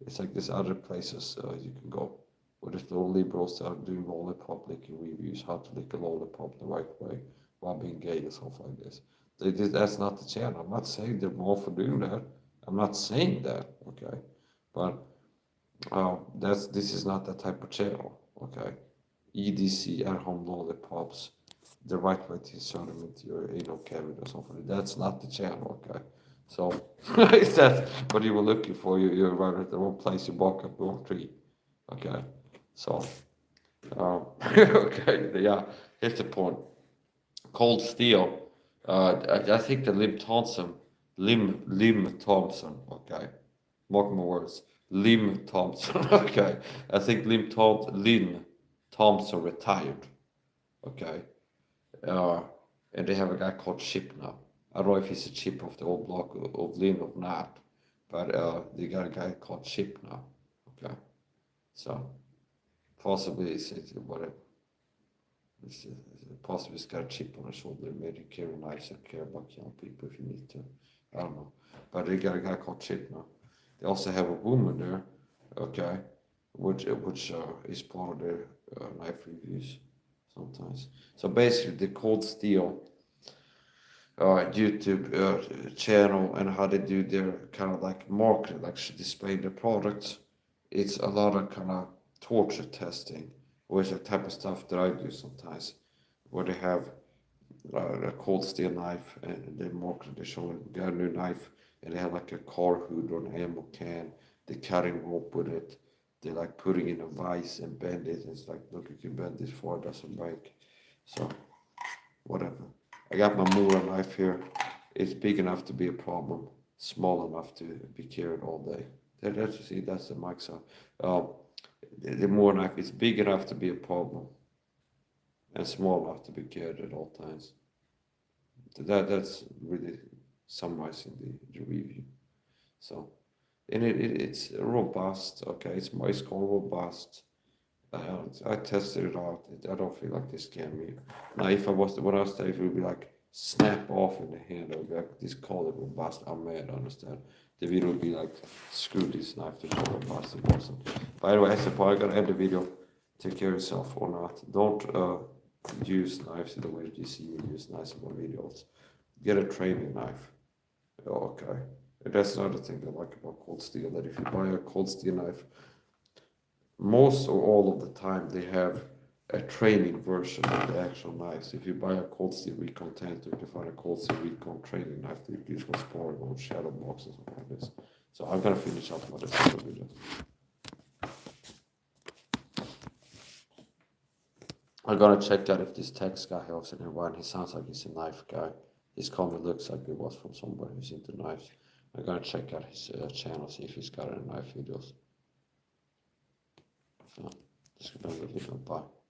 [SPEAKER 1] It's like there's other places you can go. Where there's little liberals that are doing lollipop licking reviews, how to lick a lollipop the right way while being gay and stuff like this. That's not the channel. I'm not saying they're wrong for doing that. I'm not saying that, okay? But this is not that type of channel, okay? EDC at home lollipops, the right way to insert them into your anal cavity or something. That's not the channel, okay? So if that's what you were looking for, you're right at the wrong place. You walk up the wrong tree, okay? So okay, yeah. Here's the point. Cold steel. I think the Lim Thompson. Okay, mark my words. Lim Thompson. Okay, I think Lim Thompson retired. Okay, and they have a guy called Chip now. I don't know if he's a Chip of the old block of Lim or not, but they got a guy called Chip now. Okay, so possibly it's whatever. It's, possibly it's got a chip on his shoulder, made you carry knives and care about killing people if you need to. I don't know. But they got a guy called Chip now. They also have a woman there, okay, which is part of their knife reviews sometimes. So basically, the Cold Steel YouTube channel and how they do their kind of like marketing, like displaying their products, it's a lot of kind of torture testing, which is the type of stuff that I do sometimes, where they have a cold steel knife and they market, they show a got a new knife and they have like a car hood or an ammo can, they're cutting rope with it, they're like putting in a vise and bend it, and it's like, look, you can bend this far, it doesn't break. So, whatever. I got my Mura knife here. It's big enough to be a problem, small enough to be carried all day. That's the mic sound. The Mura knife is big enough to be a problem, and small enough to be carried at all times. That's really summarizing the review. So, and it's robust. Okay, it's called robust. I tested it out. I don't feel like they scam me. Now, if I was what I was saying, it would be like snap off in the hand. I would be like, this call it robust. I'm mad. Understand? The video would be like, screw this knife. It's so robust. It wasn't. By the way, I suppose I gotta end the video. Take care of yourself or not. Don't use knives in the way you see me use knives in my videos. Get a training knife. Okay. And that's another thing I like about cold steel. That if you buy a cold steel knife, most or all of the time they have a training version of the actual knives. If you buy a cold steel recon tent, you can find a cold steel recon training knife that you can store on shadow boxes or like this. So I'm gonna finish up with this other video. I'm gonna check out if this text guy helps anyone. He sounds like he's a knife guy. His comment looks like it was from somebody who's into knives. I'm gonna check out his channel, see if he's got any knife videos. So, this is gonna be a video. Bye.